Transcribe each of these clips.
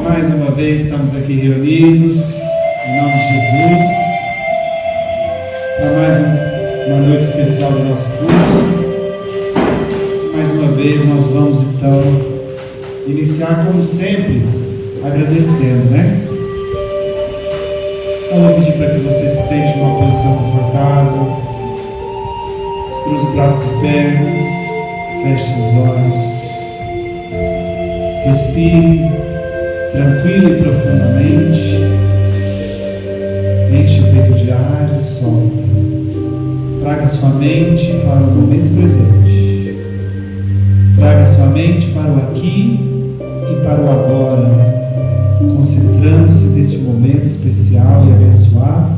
Mais uma vez estamos aqui reunidos, em nome de Jesus, para mais uma noite especial do nosso curso. Mais uma vez nós vamos então iniciar como sempre, agradecendo, né? Então eu vou pedir para que você se sente numa posição confortável, cruze os braços e pernas, feche os olhos, respire tranquilo e profundamente, enche o peito de ar e solta. Traga sua mente para o momento presente, traga sua mente para o aqui e para o agora, concentrando-se neste momento especial e abençoado,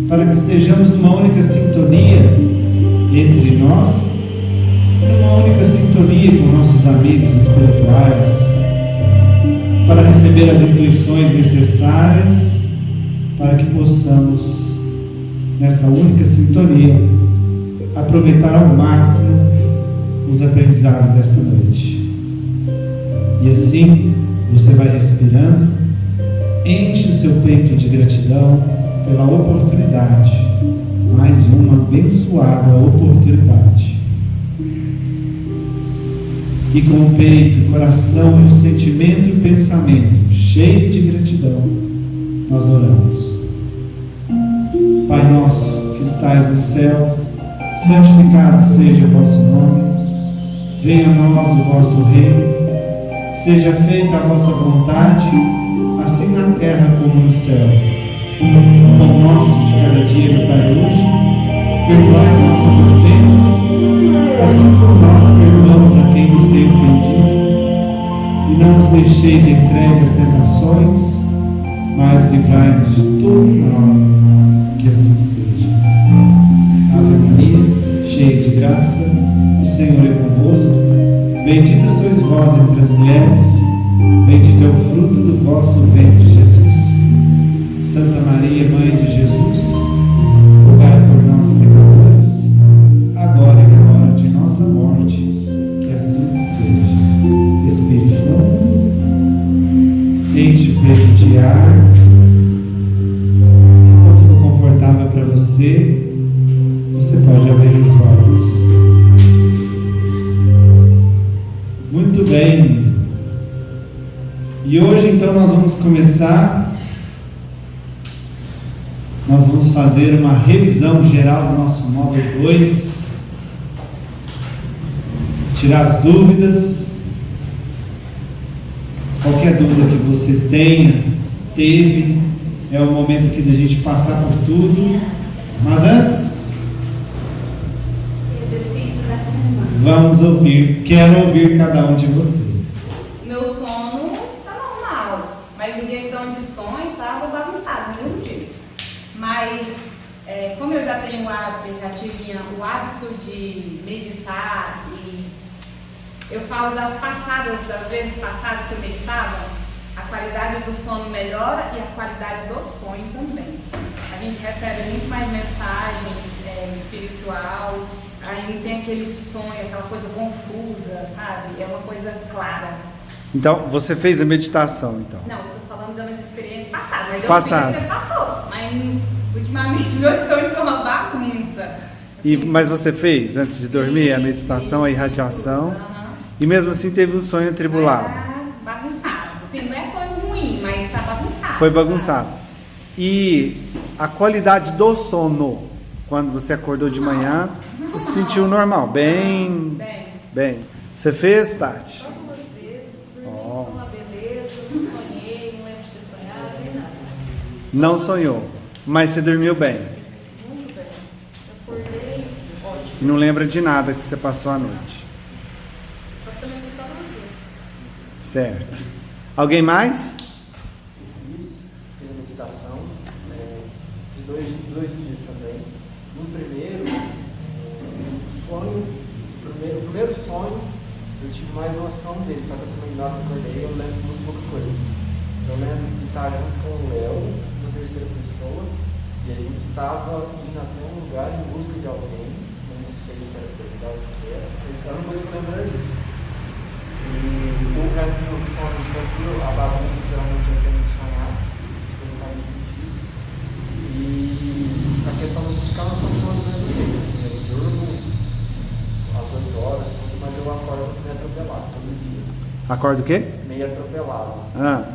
para que estejamos numa única sintonia entre nós, numa única sintonia com nossos amigos espirituais, para receber as intuições necessárias para que possamos, nessa única sintonia, aproveitar ao máximo os aprendizados desta noite. E assim você vai respirando, enche o seu peito de gratidão pela oportunidade, mais uma abençoada oportunidade. E com o peito, o coração e o sentimento e o pensamento cheio de gratidão, nós oramos. Pai nosso que estais no céu, santificado seja o vosso nome, venha a nós o vosso reino, seja feita a vossa vontade, assim na terra como no céu. O pão nosso de cada dia nos dai hoje, perdoai as nossas ofensas, assim como nós perdoamos a quem nos tem ofendido, e não nos deixeis entregue às tentações, mas livrai-nos de todo mal, que assim seja. Ave Maria, cheia de graça, o Senhor é convosco, bendita sois vós entre as mulheres, bendito é o fruto do vosso ventre, Jesus. Santa Maria, Mãe de Jesus, rogai por nós, pecadores, agora e na hora de nossa morte, que assim seja. Respire fundo, enche o peito de ar. Enquanto for confortável para você, você pode abrir os olhos. Muito bem. E hoje então nós vamos começar. Nós vamos fazer uma revisão geral do nosso módulo 2, tirar as dúvidas, qualquer dúvida que você teve, é o momento aqui da gente passar por tudo, mas antes, exercício da semana. Vamos ouvir, quero ouvir cada um de vocês. Meu sono tá normal, mas em questão de sonho tava bagunçado, do mesmo jeito. Mas, como eu já tenho o hábito, já tinha o hábito de meditar, e eu falo das vezes passadas que eu meditava, a qualidade do sono melhora e a qualidade do sonho também. A gente recebe muito mais mensagens espiritual, aí não tem aquele sonho, aquela coisa confusa, sabe? É uma coisa clara. Então, você fez a meditação, então? Não, eu tô falando das minhas experiências passadas, mas eu Passado. sei que você passou. Mas ultimamente meus sonhos estão uma bagunça. Mas você fez, antes de dormir, a meditação, a irradiação, Uhum. e mesmo assim teve um sonho atribulado? Tá bagunçado. Assim, não é sonho ruim, mas tá bagunçado. Foi bagunçado. E a qualidade do sono, quando você acordou de manhã, você se sentiu normal? Bem. Você fez, Tati? Algumas vezes, dormi com uma beleza, não sonhei, não lembro de ter sonhado, nem nada. Não sonhou, mas você dormiu bem. Muito bem. Acordei, ótimo. E não lembra de nada que você passou a noite. Só que também foi só vazio. Certo. Alguém mais? Fiz a meditação, de dois dias também. No primeiro, o primeiro sonho, eu tive mais noção dele, só que eu também não acordei, eu lembro muito pouca coisa. Eu lembro de estar junto com o Léo, na terceira pessoa, e a gente estava indo até um lugar em busca de alguém, eu não sei se era verdade o que era, a única coisa que eu lembro era disso. E o resto do sonho, a bagunça Acorda o quê? meio atropelado. Assim. Ah.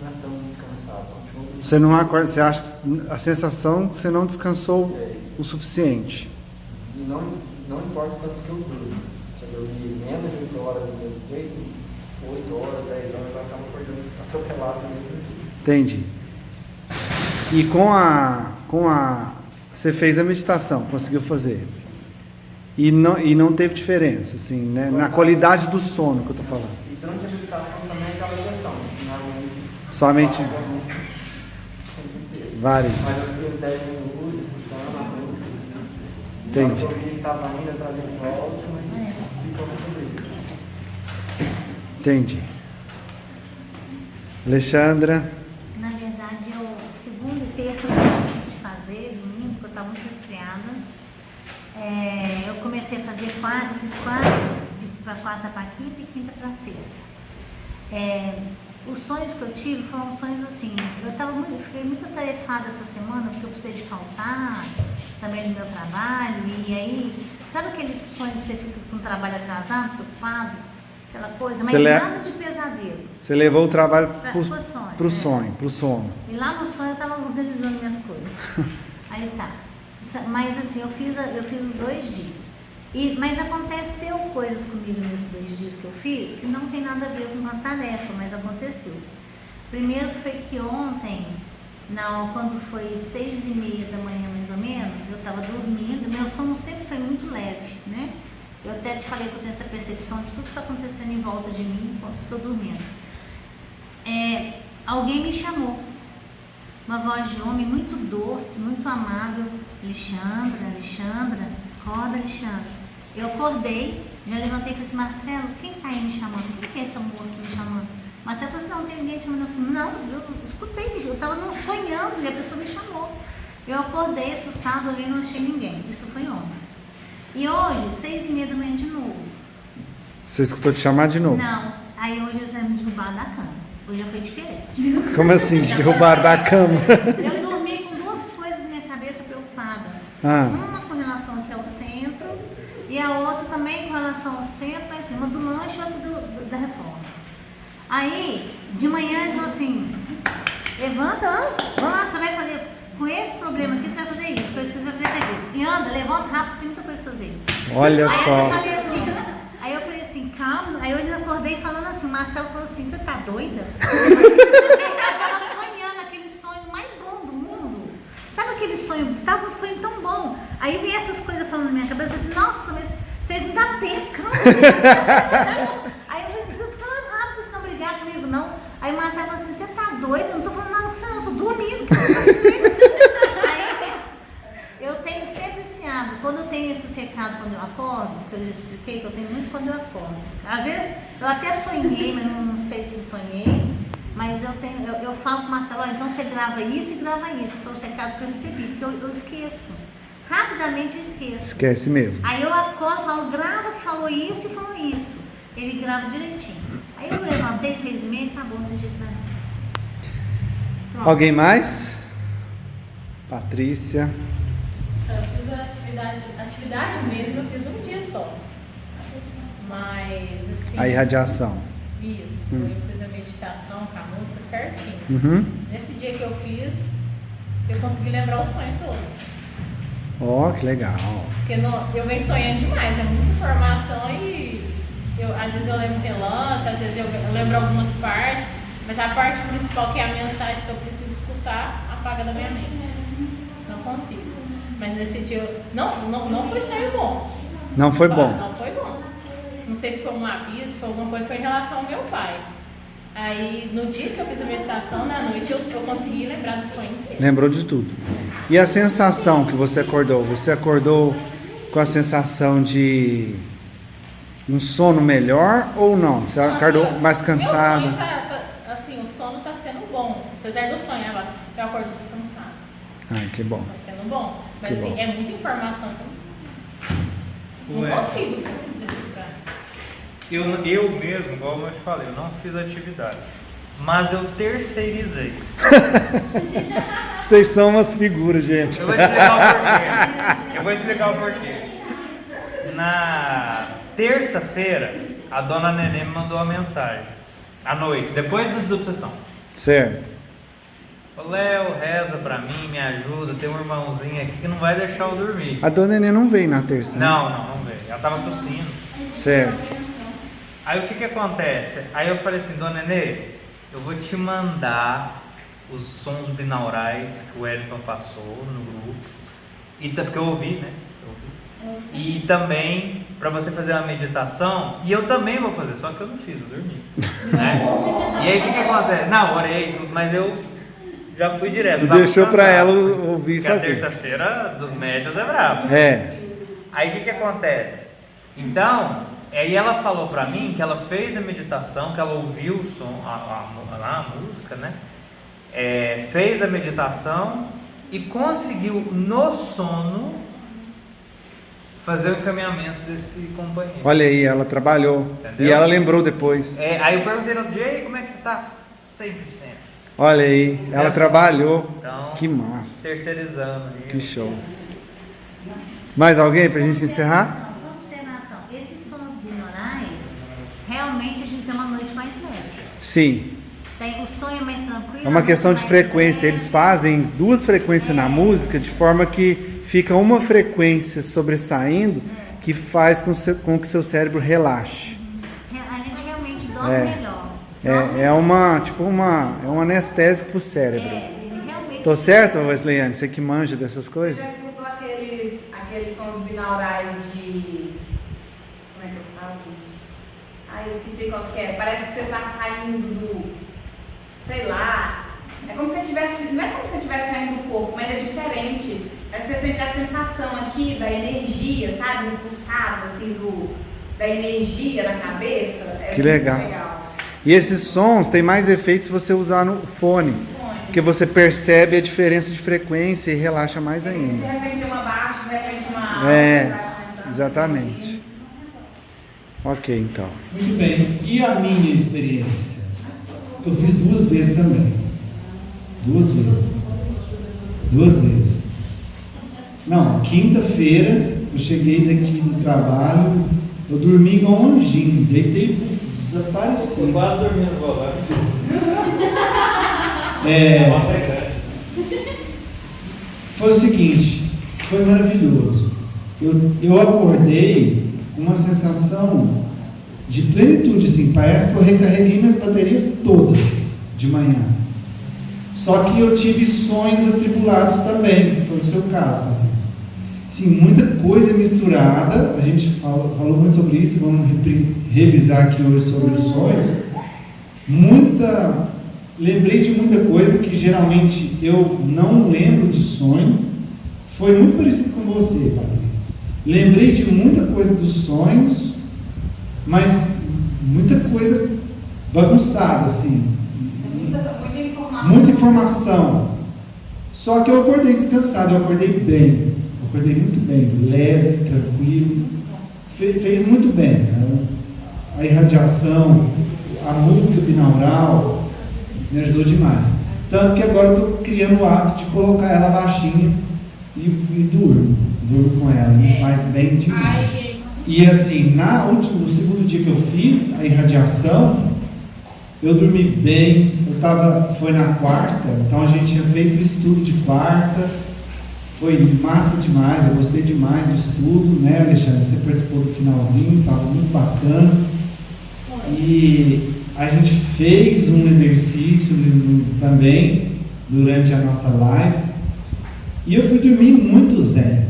Não é tão descansado. Continua Você não acorda, você acha que a sensação que você não descansou É. o suficiente. E não importa o tanto que eu durmo. Se eu dormir menos de 8 horas do mesmo jeito, 8 horas, 10 horas, eu acabo acordando atropelado do mesmo jeito. Entendi. E você fez a meditação, conseguiu fazer. E não teve diferença, assim, né? Na qualidade do sono que eu tô falando. E durante a meditação também é aquela questão. Somente várias. Mas eu fiquei uns 10 minutos escutando a música. Entendi. Eu vi que estava indo atrás de volta, mas ficou sobre isso. Entendi. Alexandra. Na verdade, segunda e terça foi difícil de fazer, domingo, porque eu estava muito resfriada. Eu comecei a fazer fiz para quarta para quinta e quinta para sexta. Os sonhos que eu tive foram sonhos assim, fiquei muito atarefada essa semana, porque eu precisei de faltar também no meu trabalho, e aí, sabe aquele sonho que você fica com o trabalho atrasado, preocupado, aquela coisa, mas nada de pesadelo. Você levou o trabalho pro sonho, pro sono. E lá no sonho eu estava organizando minhas coisas. Aí tá. Mas assim, eu fiz os 2 dias. Mas aconteceu coisas comigo nesses 2 dias que eu fiz que não tem nada a ver com a tarefa, mas aconteceu. Primeiro que foi que ontem, quando foi 6:30 da manhã mais ou menos, eu estava dormindo, meu sono sempre foi muito leve, né? Eu até te falei que eu tenho essa percepção de tudo que está acontecendo em volta de mim enquanto estou dormindo. Alguém me chamou, uma voz de homem muito doce, muito amável. Alexandra, acorda, Alexandra. Eu acordei, já levantei e falei assim, Marcelo, quem está aí me chamando? Por que essa moça me chamando? Marcelo falou assim, não tem ninguém te chamando. Eu falei assim, não, eu escutei, eu estava sonhando e a pessoa me chamou. Eu acordei assustado, ali não achei ninguém. Isso foi ontem. E hoje, 6:30 da manhã de novo. Você escutou te chamar de novo? Não, aí hoje eles me derrubaram da cama. Hoje já foi diferente. Como assim, te derrubaram da cama? Eu dormi com 2 coisas na minha cabeça preocupada. Uma com relação aqui ao centro e a outra também com relação ao centro, mas assim, uma do lanche e outra da reforma. Aí, de manhã, eles falam assim, levanta, vamos lá, você vai fazer, com esse problema aqui, você vai fazer isso, com esse que você vai fazer aquilo. E anda, levanta rápido, tem muita coisa pra fazer. Olha só. Aí eu falei assim, calma. Aí hoje eu acordei falando assim, o Marcelo falou assim, você tá doida? Eu tava sonhando aquele sonho mais bom do mundo. Sabe aquele sonho? Tava um sonho tão bom. Aí veio essas coisas falando na minha cabeça, eu falei assim, nossa, mas vocês não dão tempo, calma. Aí eu falei, fala rápido, vocês não brigar comigo, não. Aí o Marcelo falou assim, você tá doida? Eu não tô falando nada com você não, eu tô dormindo. Aí eu tenho sempre esse hábito, quando eu tenho esses recados quando eu acordo, que eu já expliquei, que eu tenho muito quando eu acordo. Às vezes eu até sonhei, mas não sei se sonhei, mas eu falo com o Marcelo, então você grava isso e grava isso, que foi os recados que eu recebi, porque eu esqueço. Rapidamente eu esqueço. Esquece mesmo. Aí eu acordo, falo, grava que falou isso e falou isso. Ele grava direitinho. Aí eu levantei 6:30, acabou, não jeito nada. Alguém mais? Patrícia. Eu fiz a atividade mesmo, eu fiz um dia só. Mas assim. A irradiação. Isso, eu fiz a meditação com a música certinho. Uhum. Nesse dia que eu fiz, eu consegui lembrar o sonho todo. Ó, que legal. Porque eu venho sonhando demais, é muita informação e às vezes eu lembro relance, às vezes eu lembro algumas partes, mas a parte principal, que é a mensagem que eu preciso escutar, apaga da minha mente. Não consigo. Mas nesse dia não foi sonho bom. Não foi bom. Não foi bom. Não sei se foi um aviso, se foi alguma coisa, foi em relação ao meu pai. Aí no dia que eu fiz a meditação, na noite, eu consegui lembrar do sonho inteiro. Lembrou de tudo. E a sensação que você acordou? Você acordou com a sensação de um sono melhor ou não? Você acordou mais cansada? Meu sonho assim, o sono está sendo bom. Apesar do sonho, eu acordo descansada. Ai, que bom. Está sendo bom. Mas Que assim, bom. é muita informação que eu não consigo decifrar. Eu mesmo, igual eu te falei, eu não fiz atividade. Mas eu terceirizei. Vocês são umas figuras, gente. Eu vou explicar o porquê. terça-feira, a dona Nenê me mandou uma mensagem. À noite, depois do Desobsessão. Certo. Falou, Léo, reza pra mim, me ajuda. Tem um irmãozinho aqui que não vai deixar eu dormir. A dona Nenê não veio na terça, né? Não veio. Ela tava tossindo. Certo. Aí o que acontece? Aí eu falei assim, dona Nenê, eu vou te mandar os sons binaurais que o Wellington passou no grupo. E porque eu ouvi, né? E também para você fazer uma meditação, e eu também vou fazer, só que eu não fiz, eu dormi. Né? E aí o que acontece? Não, orei tudo, mas eu já fui direto. Deixou para ela ouvir e fazer. fazer. A terça-feira dos médios é brabo. É. Aí o que acontece? Então, aí ela falou para mim que ela fez a meditação, que ela ouviu o som, a música, né? Fez a meditação e conseguiu no sono fazer o encaminhamento desse companheiro. Olha aí, ela trabalhou. Entendeu? E ela lembrou depois. Aí eu perguntei no dia, e aí, como é que você tá? 100%. Olha aí, ela trabalhou. Então, Que massa. terceirizando. Aí. Que show. Mais alguém pra gente encerrar? Só observação. Esses sons binaurais, realmente a gente tem uma noite mais leve. Sim. Tem o sonho mais tranquilo. É uma questão de mais frequência. leve. Eles fazem duas frequências na música de forma que fica uma frequência sobressaindo que faz com que seu cérebro relaxe. A gente realmente dorme melhor. É um anestésico pro cérebro. Ele realmente. Tô certo, Wesleyane? Você que manja dessas Você coisas? já escutou aqueles sons binaurais de... Como é que eu falo, gente? Eu esqueci qual que é. Parece que você está saindo do... Sei lá. É como se você tivesse... Não é como se você estivesse saindo do corpo, mas é diferente. Aí você sente a sensação aqui da energia, sabe? Um pulsado, assim, da energia na cabeça. É Que muito legal. E esses sons têm mais efeitos se você usar no fone. Porque você percebe a diferença de frequência e relaxa mais De ainda. repente tem uma baixa, de repente uma alta. Exatamente. Ok, então. Muito bem. E a minha experiência? Eu fiz 2 vezes também. 2 vezes. 2 vezes. Não, quinta-feira eu cheguei daqui do trabalho, eu dormi igual um anjinho, deitei e desapareci. Eu quase dormi no volante. Foi o seguinte, foi maravilhoso. Eu acordei com uma sensação de plenitude, assim, parece que eu recarreguei minhas baterias todas de manhã. Só que eu tive sonhos atribulados também, foi o seu caso, Patrícia. Sim, muita coisa misturada, a gente falou muito sobre isso, vamos revisar aqui hoje sobre os sonhos. Lembrei de muita coisa que geralmente eu não lembro de sonho, foi muito parecido com você, Patrícia. Lembrei de muita coisa dos sonhos, mas muita coisa bagunçada, assim. Muita informação. Só que eu acordei descansado, eu acordei bem. Eu acordei muito bem, leve, tranquilo. Fez muito bem. A irradiação, a música binaural me ajudou demais. Tanto que agora eu estou criando o hábito de colocar ela baixinha e durmo com ela. Me faz bem demais. E assim, no segundo dia que eu fiz a irradiação, eu dormi bem. Foi na quarta, então a gente tinha feito o estudo de quarta, foi massa demais, eu gostei demais do estudo, né, Alexandre? Você participou do finalzinho, estava muito bacana. E a gente fez um exercício também durante a nossa live, e eu fui dormir muito zen.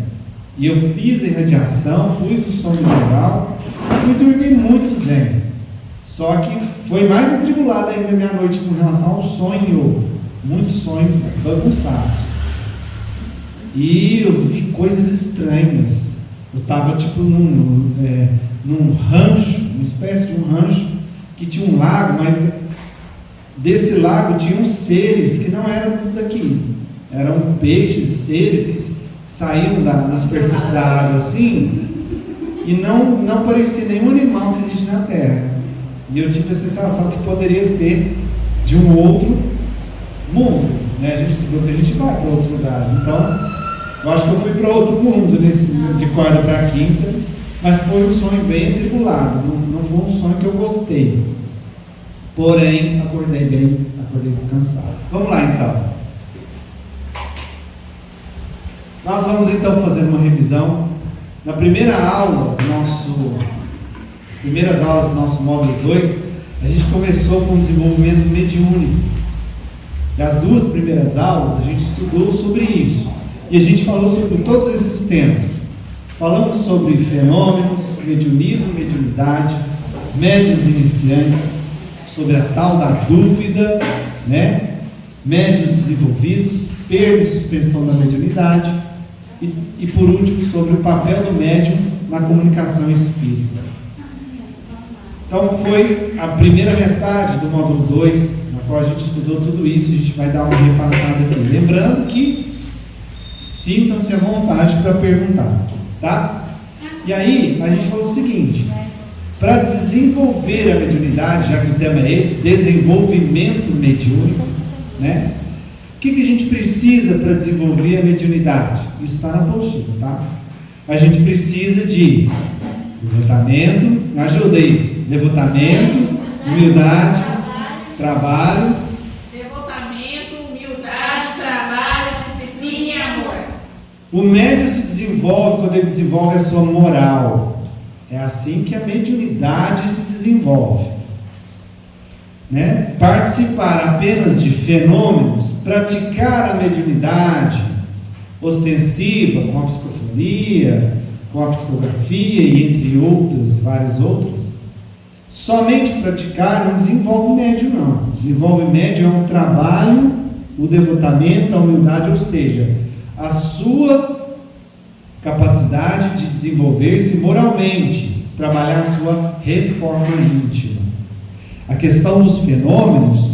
E eu fiz a irradiação, pus o som binaural, fui dormir muito zen. Só que foi mais atribulada ainda a minha noite com relação ao sonho, muitos sonhos bagunçados. E eu vi coisas estranhas. Eu estava tipo num rancho, uma espécie de um rancho, que tinha um lago, mas desse lago tinham seres que não eram daqui. Eram peixes, seres que saíam na superfície da água assim, e não parecia nenhum animal que existe na Terra. E eu tive a sensação que poderia ser de um outro mundo, né? A gente estudou que a gente vai para outros lugares. Então, eu acho que eu fui para outro mundo de quarta para quinta. Mas foi um sonho bem atribulado, não foi um sonho que eu gostei. Porém, acordei bem, acordei descansado. Vamos lá então. Nós vamos então fazer uma revisão. Na primeira aula, as primeiras aulas do nosso módulo 2, a gente começou com o desenvolvimento mediúnico. E as 2 primeiras aulas a gente estudou sobre isso. E a gente falou sobre todos esses temas. Falamos sobre fenômenos, mediunismo, mediunidade, médiuns iniciantes, sobre a tal da dúvida, né? Médiuns desenvolvidos, perda e suspensão da mediunidade. E por último, sobre o papel do médium na comunicação espírita. Então foi a primeira metade do módulo 2, na qual a gente estudou tudo isso. A gente vai dar uma repassada aqui. Lembrando que sintam-se à vontade para perguntar, tá? E aí, a gente falou o seguinte: para desenvolver a mediunidade, já que o tema é esse, desenvolvimento mediúnico, né? O que a gente precisa para desenvolver a mediunidade? Isso está na apostila, tá? A gente precisa de levantamento, me ajuda aí, levantamento, humildade, trabalho. Devotamento, humildade, trabalho, disciplina e amor. O médium se desenvolve quando ele desenvolve a sua moral. É assim que a mediunidade se desenvolve. Né? Participar apenas de fenômenos, praticar a mediunidade ostensiva, com a psicofonia, com a psicografia e entre outras, várias outras, somente praticar não desenvolve médium, não. Desenvolve médium é um trabalho, o devotamento, a humildade, ou seja, a sua capacidade de desenvolver-se moralmente, trabalhar a sua reforma íntima. A questão dos fenômenos,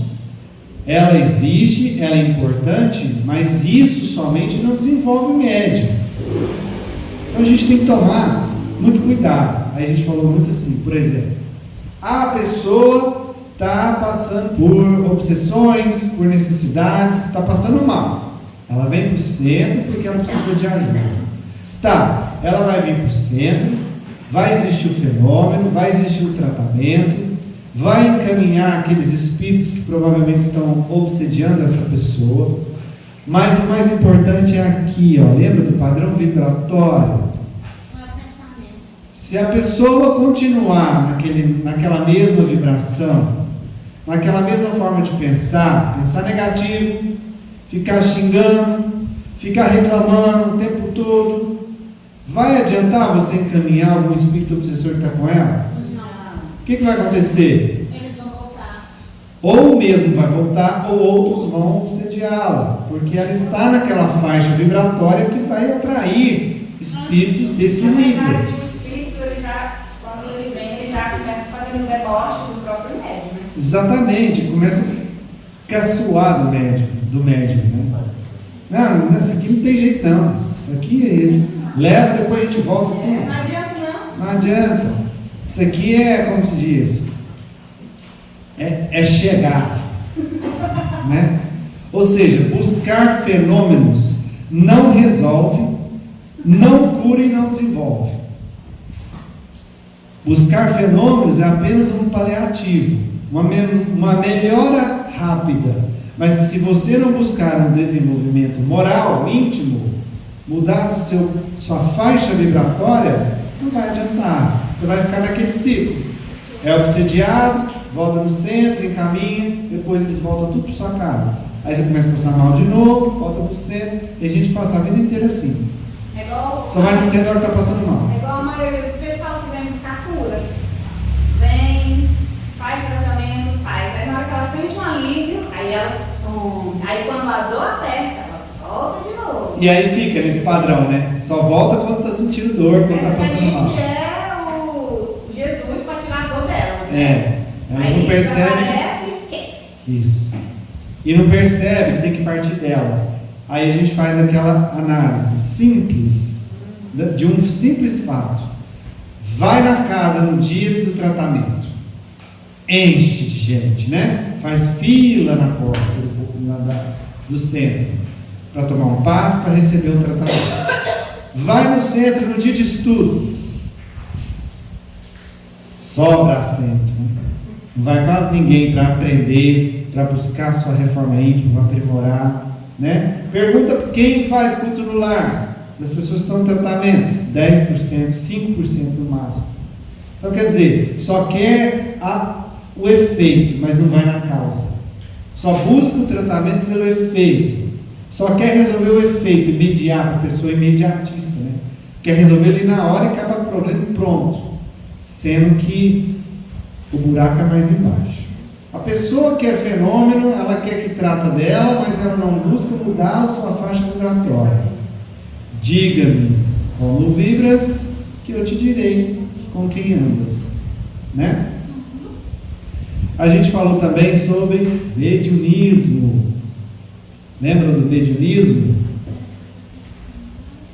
ela existe, ela é importante, mas isso somente não desenvolve o médium. Então a gente tem que tomar muito cuidado. Aí a gente falou muito assim, por exemplo, a pessoa está passando por obsessões, por necessidades, está passando mal. Ela vem para o centro porque ela precisa de ajuda. Tá, ela vai vir para o centro, vai existir o fenômeno, vai existir o tratamento, vai encaminhar aqueles espíritos que provavelmente estão obsediando essa pessoa, mas o mais importante é aqui, ó, lembra do padrão vibratório? Se a pessoa continuar naquela mesma vibração, naquela mesma forma de pensar negativo, ficar xingando, ficar reclamando o tempo todo, vai adiantar você encaminhar algum espírito obsessor que está com ela? O que vai acontecer? Eles vão voltar. Ou mesmo vai voltar, ou outros vão obsediá-la, porque ela está naquela faixa vibratória que vai atrair espíritos desse nível. O espírito, quando ele vem, ele já começa fazendo deboche do próprio médium, né? Exatamente, começa a caçoar do médium, né? Não, isso aqui não tem jeito não, isso aqui é isso. Leva, depois a gente volta tudo. Não adianta não. Não adianta. Isso aqui é, como se diz, é chegar, né? Ou seja, buscar fenômenos não resolve, não cura e não desenvolve. Buscar fenômenos é apenas um paliativo, uma melhora rápida, mas que se você não buscar um desenvolvimento moral, íntimo, mudar sua faixa vibratória, não vai adiantar. Você vai ficar naquele ciclo. É obsediado, volta no centro, encaminha, depois eles voltam tudo para sua casa. Aí você começa a passar mal de novo, volta para o centro, e a gente passa a vida inteira assim. É igual, só vai no centro na hora que está passando mal. É igual a maioria do pessoal que vem buscar cura. Vem, faz tratamento, faz. Aí na hora que ela sente um alívio, aí ela some. Aí quando a dor aperta, ela volta de novo. E aí fica nesse padrão, né? Só volta quando está sentindo dor, quando está passando mal. A gente é o Jesus para tirar a dor delas, né? Elas aí não percebem. Aparece e esquece. Isso. E não percebe que tem que partir dela. Aí a gente faz aquela análise simples, de um simples fato. Vai na casa no dia do tratamento, enche de gente, né? Faz fila na porta do centro para tomar um passe, para receber o tratamento. Vai no centro no dia de estudo, só abracento, né? Não vai quase ninguém para aprender, para buscar sua reforma íntima, para aprimorar, né? Pergunta por quem faz culto no lar. Das pessoas que estão em tratamento, 10%, 5% no máximo. Então quer dizer, só quer o efeito, mas não vai na causa. Só busca o tratamento pelo efeito. Só quer resolver o efeito imediato, a pessoa imediatista, né? Quer resolver ali na hora e acaba com o problema e pronto. Sendo que o buraco é mais embaixo. A pessoa que é fenômeno, ela quer que trata dela, mas ela não busca mudar a sua faixa vibratória. Diga-me como vibras, que eu te direi com quem andas, né? A gente falou também sobre mediunismo. Lembram do mediunismo?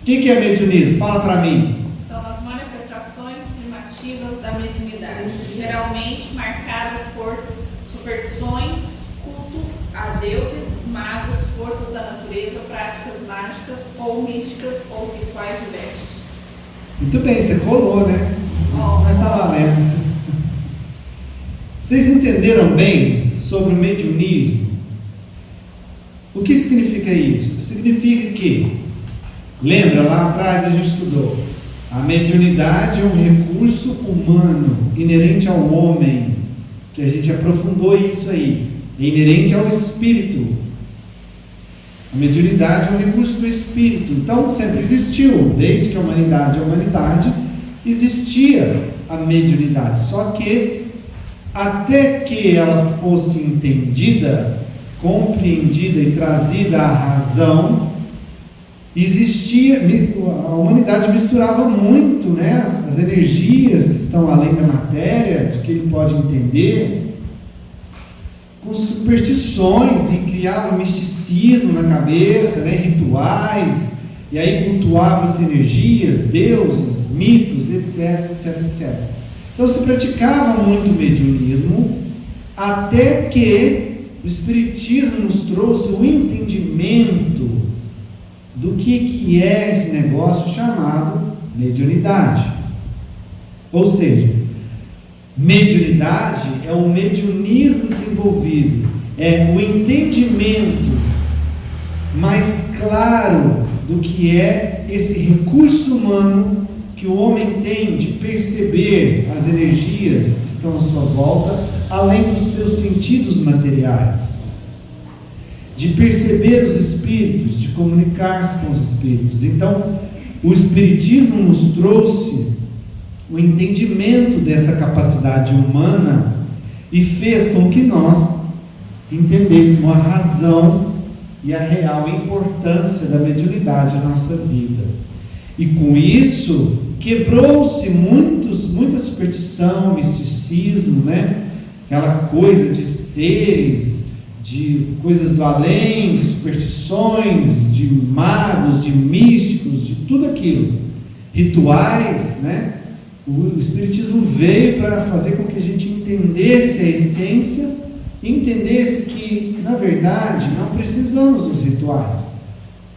O que é mediunismo? Fala para mim. São as manifestações primativas da mediunidade, geralmente marcadas por superstições, culto a deuses, magos, forças da natureza, práticas mágicas ou místicas ou rituais diversos. Muito bem, você colou, né? Mas está valendo. Vocês entenderam bem sobre o mediunismo? O que significa isso? Significa que, lembra, lá atrás a gente estudou, a mediunidade é um recurso humano, inerente ao homem, que a gente aprofundou isso aí, é inerente ao espírito. A mediunidade é um recurso do espírito, então sempre existiu, desde que a humanidade é a humanidade, existia a mediunidade, só que até que ela fosse entendida, compreendida e trazida à razão, existia, a humanidade misturava muito, né, as energias que estão além da matéria, de que ele pode entender, com superstições, e criava misticismo na cabeça, né, rituais, e aí cultuava-se energias, deuses, mitos, etc, etc, etc. Então se praticava muito o mediunismo, até que o Espiritismo nos trouxe o entendimento do que é esse negócio chamado mediunidade. Ou seja, mediunidade é o mediunismo desenvolvido, é o entendimento mais claro do que é esse recurso humano que o homem tem de perceber as energias que estão à sua volta, além dos seus sentidos materiais, de perceber os espíritos, de comunicar-se com os espíritos. Então, o Espiritismo nos trouxe o entendimento dessa capacidade humana e fez com que nós entendêssemos a razão e a real importância da mediunidade na nossa vida. E com isso, quebrou-se muita superstição, misticismo, né? Aquela coisa de seres, de coisas do além, de superstições, de magos, de místicos, de tudo aquilo, rituais, né? O Espiritismo veio para fazer com que a gente entendesse a essência, entendesse que, na verdade, não precisamos dos rituais,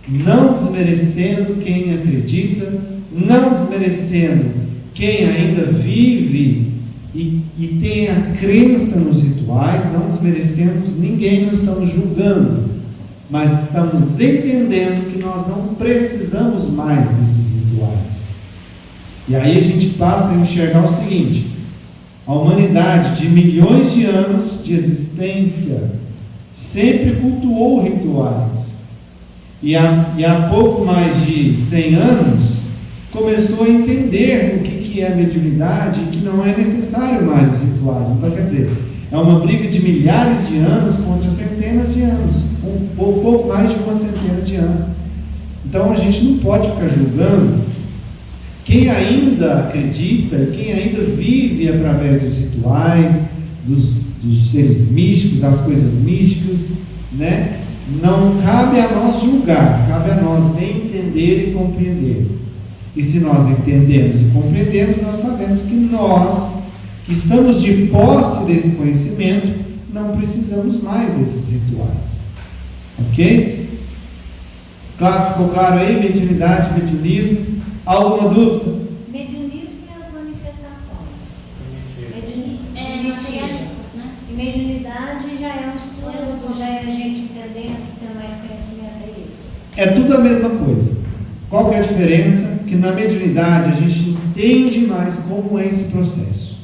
não desmerecendo quem acredita, não desmerecendo quem ainda vive e tem a crença nos rituais, não desmerecemos ninguém, não estamos julgando, mas estamos entendendo que nós não precisamos mais desses rituais. E aí a gente passa a enxergar o seguinte: a humanidade de milhões de anos de existência sempre cultuou rituais, e há pouco mais de 100 anos começou a entender o que é mediunidade e que não é necessário mais os rituais. Então, quer dizer, é uma briga de milhares de anos contra centenas de anos, um pouco mais de uma centena de anos. Então a gente não pode ficar julgando quem ainda acredita, quem ainda vive através dos rituais, dos seres místicos, das coisas místicas, né? Não cabe a nós julgar, cabe a nós entender e compreender. E se nós entendemos e compreendemos, nós sabemos que nós, que estamos de posse desse conhecimento, não precisamos mais desses rituais. Ok? Claro, ficou claro aí? Mediunidade, mediunismo. Alguma dúvida? Mediunismo e as manifestações. materialistas, né? E mediunidade já é um estudo, já é a gente entendendo, tendo mais conhecimento, é isso. É tudo a mesma coisa. Qual que é a diferença? Que na mediunidade a gente entende mais como é esse processo.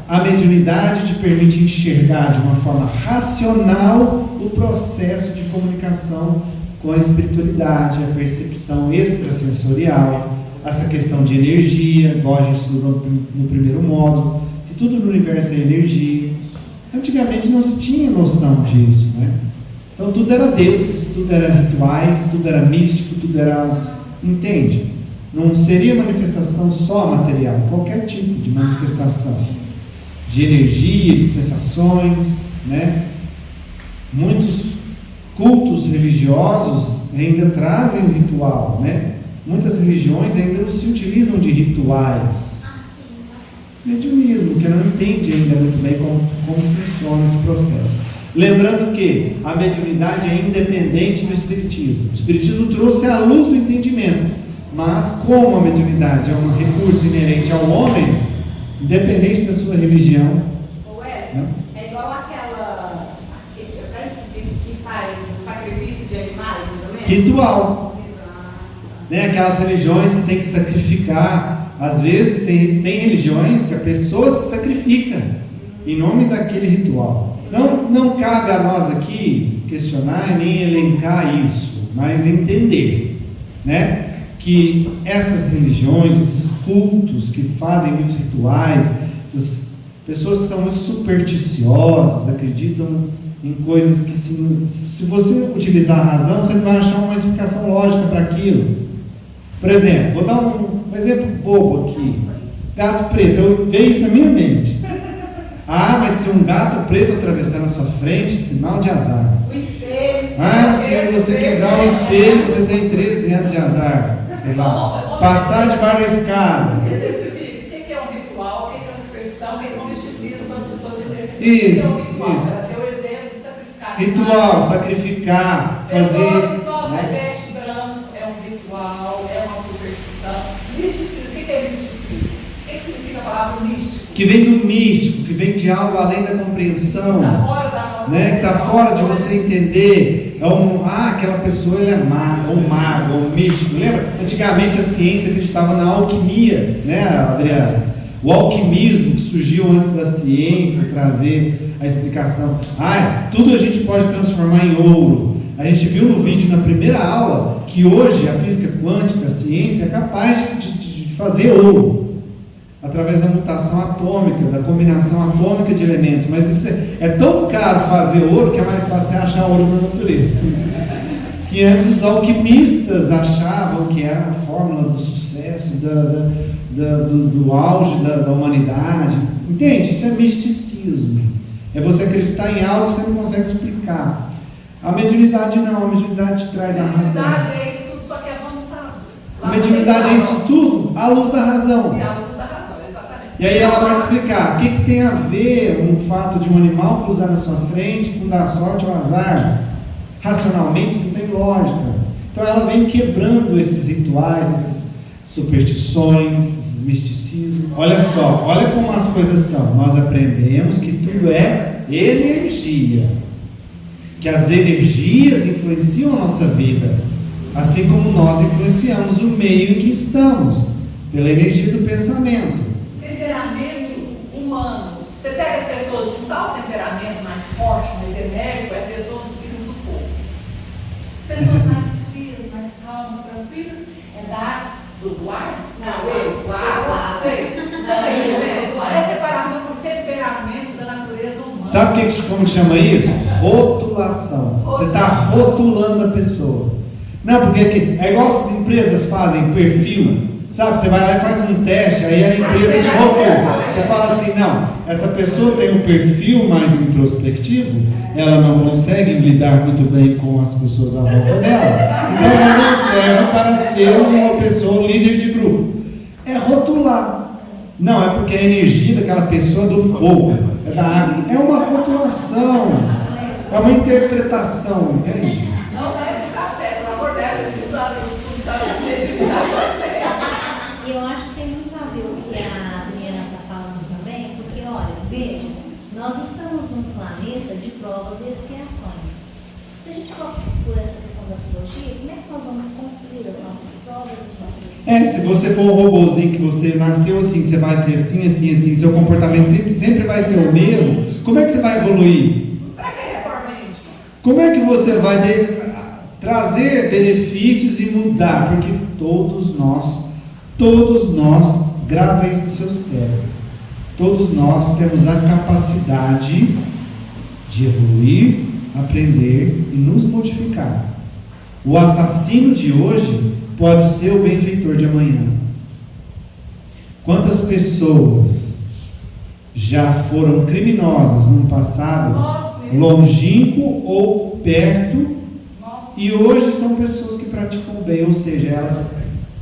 A mediunidade te permite enxergar de uma forma racional o processo de comunicação com a espiritualidade, a percepção extrasensorial, essa questão de energia, igual a gente estudou no primeiro módulo, que tudo no universo é energia. Antigamente não se tinha noção disso, né? Então tudo era deuses, tudo era rituais, tudo era místico, tudo era... Entende? Não seria manifestação só material, qualquer tipo de manifestação. De energia, de sensações, né? Muitos cultos religiosos ainda trazem o ritual, né? Muitas religiões ainda não se utilizam de rituais. Mediunismo, que não entende ainda muito bem como funciona esse processo. Lembrando que a mediunidade é independente do espiritismo. O espiritismo trouxe a luz do entendimento, mas como a mediunidade é um recurso inerente ao homem, independente da sua religião. Né? É igual aquela, eu até esqueci, que faz o sacrifício de animais, mais ou menos? Ritual. Né? Aquelas religiões que tem que sacrificar. Às vezes tem religiões que a pessoa se sacrifica em nome daquele ritual. Não cabe a nós aqui questionar e nem elencar isso, mas entender, né? Que essas religiões, esses cultos que fazem muitos rituais, essas pessoas que são muito supersticiosas, acreditam em coisas que se você utilizar a razão, você não vai achar uma explicação lógica para aquilo. Por exemplo, vou dar um exemplo bobo aqui. Gato preto, eu vejo isso na minha mente. Ah, mas se um gato preto atravessar na sua frente, sinal de azar. O espelho. Ah, se você quebrar o espelho, você tem 13 anos de azar. Sei lá. Passar debaixo da escada. Exemplifique. O que é um ritual? O que é uma superstição? O que é um misticismo? As pessoas entendem. Isso, isso. isso. Deu exemplo de sacrificar. Ritual, sacrificar, fazer. Que só né? veste branco é um ritual, é uma superstição. Misticismo. O que é misticismo? O que significa a palavra místico? Que vem do místico, que vem de algo além da compreensão, Está fora da nossa né? Que está fora de você entender. Aquela pessoa ele é mago, ou místico. Lembra? Antigamente a ciência acreditava na alquimia, né, Adriana? O alquimismo que surgiu antes da ciência trazer a explicação. Tudo a gente pode transformar em ouro. A gente viu no vídeo na primeira aula que hoje a física quântica, a ciência é capaz de fazer ouro através da mutação atômica, da combinação atômica de elementos. Mas isso é tão caro fazer ouro que é mais fácil achar ouro na natureza. Que antes os alquimistas achavam que era a fórmula do sucesso, do auge da humanidade. Entende? Isso é misticismo. É você acreditar em algo que você não consegue explicar. A mediunidade não, a mediunidade traz a razão. A mediunidade é isso tudo, só que é avançado. A mediunidade é isso tudo à luz da razão. E à luz da razão, exatamente. E aí ela vai te explicar o que tem a ver um fato de um animal cruzar na sua frente com dar sorte ou azar. Racionalmente isso não tem lógica. Então ela vem quebrando esses rituais, essas superstições, esses misticismos. Olha só, olha como as coisas são. Nós aprendemos que tudo é energia, que as energias influenciam a nossa vida, assim como nós influenciamos o meio em que estamos, pela energia do pensamento. Temperamento humano. Você pega as pessoas de um tal temperamento mais forte, mais enérgico, é pessoa do signo do fogo. As pessoas mais frias, mais calmas, tranquilas, é do ar? Não, do ar, não sei. É a separação por temperamento da natureza humana. Sabe como chama isso? Rotulação. Você está rotulando a pessoa. Não, porque é igual as empresas fazem perfil. Sabe, você vai lá e faz um teste, aí a empresa te rotula. Você fala assim, não, essa pessoa tem um perfil mais introspectivo, ela não consegue lidar muito bem com as pessoas à volta dela, então ela não serve para ser uma pessoa líder de grupo. É rotular. Não, é porque a energia daquela pessoa é do fogo, é da água. É uma rotulação, é uma interpretação, entende? Não vai pensar certo, pelo amor de Deus, espiritual, estudo, sabe, mediunidade. Eu acho que tem muito a ver o que a Adriana está falando também, porque olha, Veja, nós estamos num planeta de provas e expiações. Se a gente for por essa questão da astrologia, como é que nós vamos cumprir as nossas provas e as nossas expiações? Se você for um robozinho que você nasceu assim, você vai ser assim, assim, assim, seu comportamento sempre vai ser o mesmo, como é que você vai evoluir? Para que reforma íntima? Como é que você vai trazer benefícios e mudar? Porque todos nós, grava isso no seu cérebro, todos nós temos a capacidade de evoluir, aprender e nos modificar. O assassino de hoje pode ser o benfeitor de amanhã. Quantas pessoas já foram criminosas no passado, longínquo ou perto, e hoje são pessoas que praticam o bem, ou seja, elas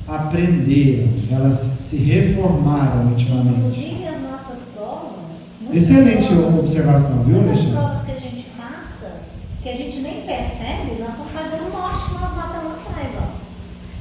aprenderam, elas se reformaram intimamente. Inclusive as nossas provas. Excelente observação, viu, Muitas Alexandre? provas que a gente passa, que a gente nem percebe, nós estamos pagando morte que nós matamos lá atrás, ó.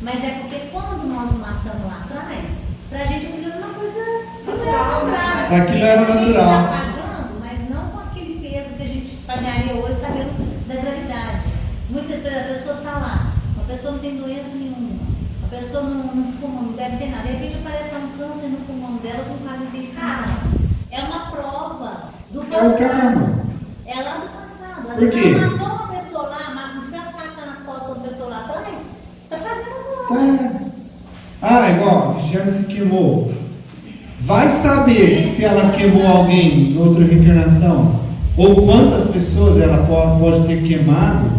Mas é porque quando nós matamos lá atrás, pra gente aquilo era uma coisa que não era tão grave. Para aquilo era A gente natural. está pagando, mas não com aquele peso que a gente pagaria hoje, sabendo da gravidade. Muita pessoa está lá, a pessoa não tem doença nenhuma, a pessoa não fuma, não deve ter nada. De repente parece que está um câncer no pulmão dela com 45 anos. É uma prova do passado. É o karma. É lá do passado. Às Por vezes quê? ela matou uma pessoa lá, mas não a faca nas costas de uma pessoa lá atrás, está pagando agora. Tá. Igual, a Cristiane se queimou. Vai saber se ela queimou alguém em outra reencarnação, ou quantas pessoas ela pode ter queimado,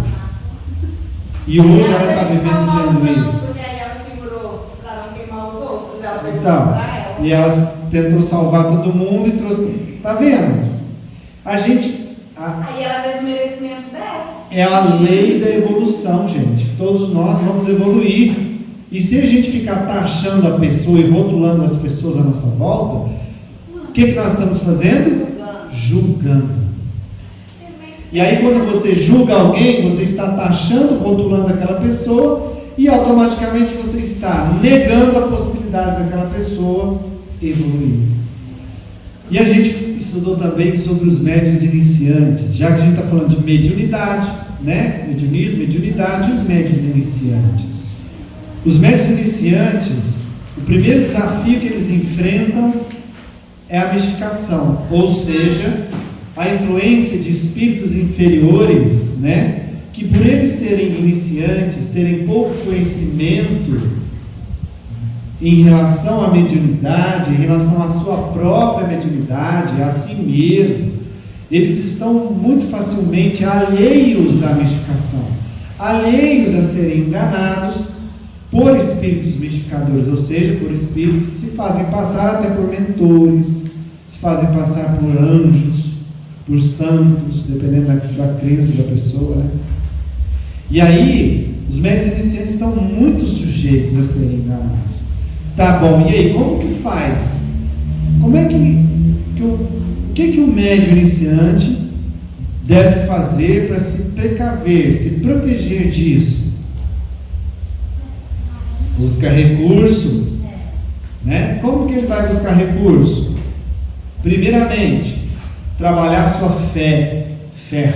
e hoje ela está vivenciando isso. Porque aí ela segurou para não queimar os outros, ela pegou Então, para ela. e ela tentou salvar todo mundo e trouxe. Tá vendo? A gente. Aí ela teve o merecimento dela. É a lei da evolução, gente. Todos nós vamos evoluir. E se a gente ficar taxando a pessoa e rotulando as pessoas à nossa volta, o que nós estamos fazendo? Julgando. E aí, quando você julga alguém, você está taxando, rotulando aquela pessoa, e automaticamente você está negando a possibilidade daquela pessoa evoluir. E a gente estudou também sobre os médiuns iniciantes, já que a gente está falando de mediunidade, né? Mediunismo, mediunidade e os médiuns iniciantes. Os médiuns iniciantes, o primeiro desafio que eles enfrentam é a mistificação, ou seja, a influência de espíritos inferiores, né? Que por eles serem iniciantes, terem pouco conhecimento em relação à mediunidade, em relação à sua própria mediunidade, a si mesmo, eles estão muito facilmente alheios à mistificação, alheios a serem enganados por espíritos mistificadores, ou seja, por espíritos que se fazem passar até por mentores, se fazem passar por anjos, por santos, dependendo da crença da pessoa, né? E aí, os médiuns iniciantes estão muito sujeitos a serem enganados. Tá bom, e aí, como que faz? Como é o que o médium iniciante deve fazer para se precaver, se proteger disso? Busca recurso, né? Como que ele vai buscar recurso? Primeiramente, trabalhar sua fé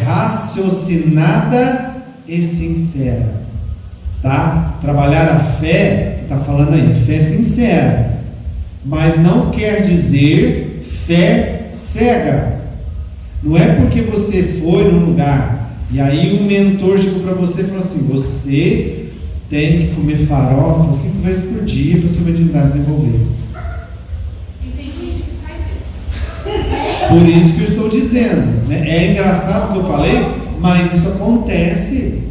raciocinada e sincera, tá? Trabalhar a fé, que está falando aí, fé sincera, mas não quer dizer fé cega. Não é porque você foi num lugar e aí um mentor chegou para você e falou assim: você tem que comer farofa 5 vezes por dia para sua mediunidade desenvolver. E tem gente que faz isso. Por isso que eu estou dizendo, né? É engraçado o que eu falei, mas isso acontece.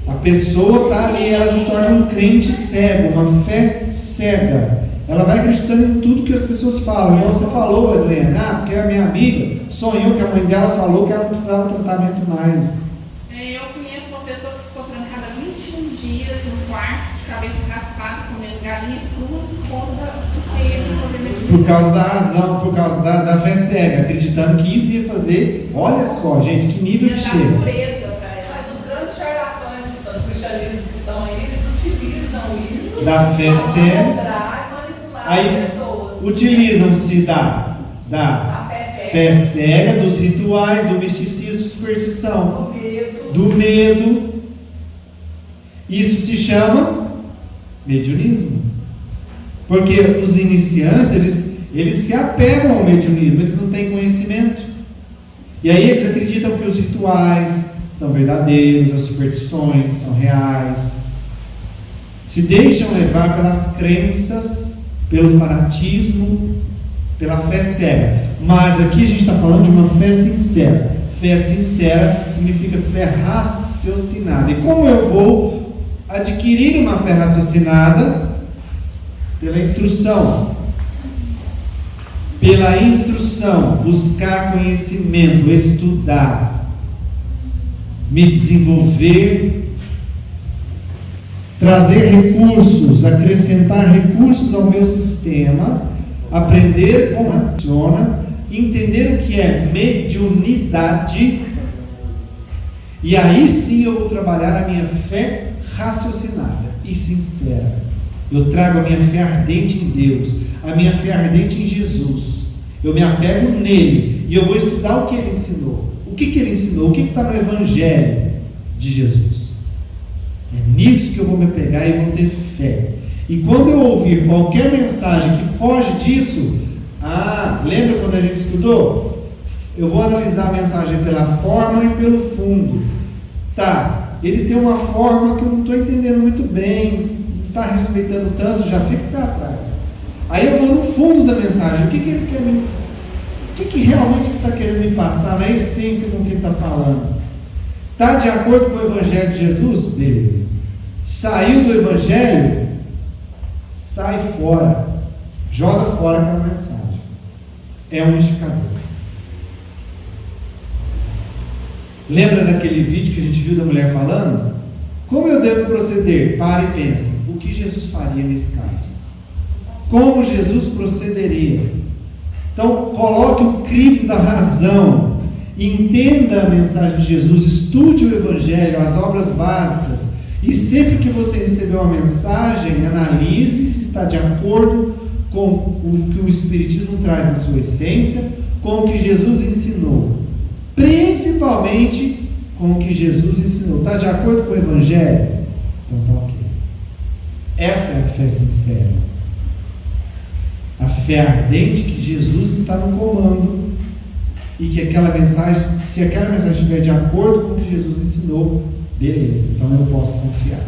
A pessoa está ali, ela se torna um crente cego, uma fé cega. Ela vai acreditando em tudo que as pessoas falam. Igual você falou, Wesley, porque a minha amiga sonhou que a mãe dela falou que ela não precisava de tratamento mais. Eu conheço uma pessoa que ficou trancada 21 dias no quarto, de cabeça raspada, comendo galinha crua, por conta do problema de Por causa da razão, por causa da fé cega, acreditando que isso ia fazer. Olha só, gente, que nível que chega. pureza para ela. Mas os grandes charlatães do cristianismo que estão aí, eles utilizam isso Da fé cega. para manipular Aí as pessoas. utilizam-se da A fé Fé cega dos rituais, do misticismo, superstição, do medo. Isso se chama mediunismo. Porque os iniciantes, eles se apegam ao mediunismo, eles não têm conhecimento. E aí eles acreditam que os rituais são verdadeiros, as superstições são reais. Se deixam levar pelas crenças, pelo fanatismo, pela fé cega. Mas aqui a gente está falando de uma fé sincera. Fé sincera significa fé raciocinada. E como eu vou adquirir uma fé raciocinada? Pela instrução. Pela instrução, buscar conhecimento, estudar, me desenvolver, trazer recursos, acrescentar recursos ao meu sistema, aprender como funciona, entender o que é mediunidade, e aí sim eu vou trabalhar a minha fé raciocinada e sincera. Eu trago a minha fé ardente em Deus, a minha fé ardente em Jesus. Eu me apego nele e eu vou estudar o que ele ensinou. O que ele ensinou? O que está no Evangelho de Jesus? É nisso que eu vou me apegar e vou ter fé. E quando eu ouvir qualquer mensagem que foge disso, lembra quando a gente estudou? Eu vou analisar a mensagem pela forma e pelo fundo. Tá, ele tem uma forma que eu não estou entendendo muito bem, está respeitando tanto, já fico para trás. Aí eu vou no fundo da mensagem, o que ele quer me... O que realmente ele está querendo me passar, na essência com o que ele está falando? Está de acordo com o Evangelho de Jesus? Beleza. Saiu do Evangelho? Sai fora. Joga fora aquela mensagem. É um mistificador. Lembra daquele vídeo que a gente viu da mulher falando? Como eu devo proceder? Para e pensa. O que Jesus faria nesse caso? Como Jesus procederia? Então, coloque o crivo da razão. Entenda a mensagem de Jesus. Estude o Evangelho, as obras básicas. E sempre que você receber uma mensagem, analise se está de acordo com o que o Espiritismo traz na sua essência, com o que Jesus ensinou. Principalmente com o que Jesus ensinou. Está de acordo com o Evangelho? Então está ok. Essa é a fé sincera. A fé ardente que Jesus está no comando e que aquela mensagem, se aquela mensagem estiver de acordo com o que Jesus ensinou, beleza, então eu posso confiar.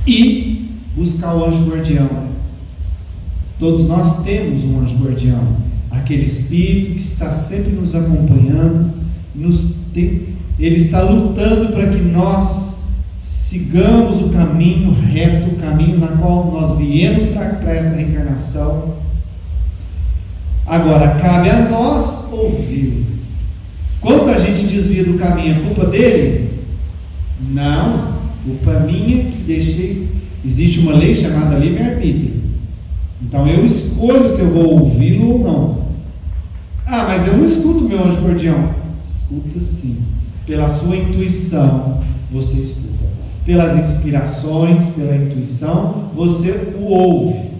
E buscar o anjo guardião. Todos nós temos um anjo guardião, aquele espírito que está sempre nos acompanhando, ele está lutando para que nós sigamos o caminho reto, o caminho na qual nós viemos para essa reencarnação. Agora, cabe a nós ouvir. Quando a gente desvia do caminho, é culpa dele? Não, culpa minha que deixei. Existe uma lei chamada livre-arbítrio. Então eu escolho se eu vou ouvi-lo ou não. Mas eu não escuto o meu anjo guardião. Escuta sim. Pela sua intuição, você escuta. Pelas inspirações, pela intuição, você o ouve.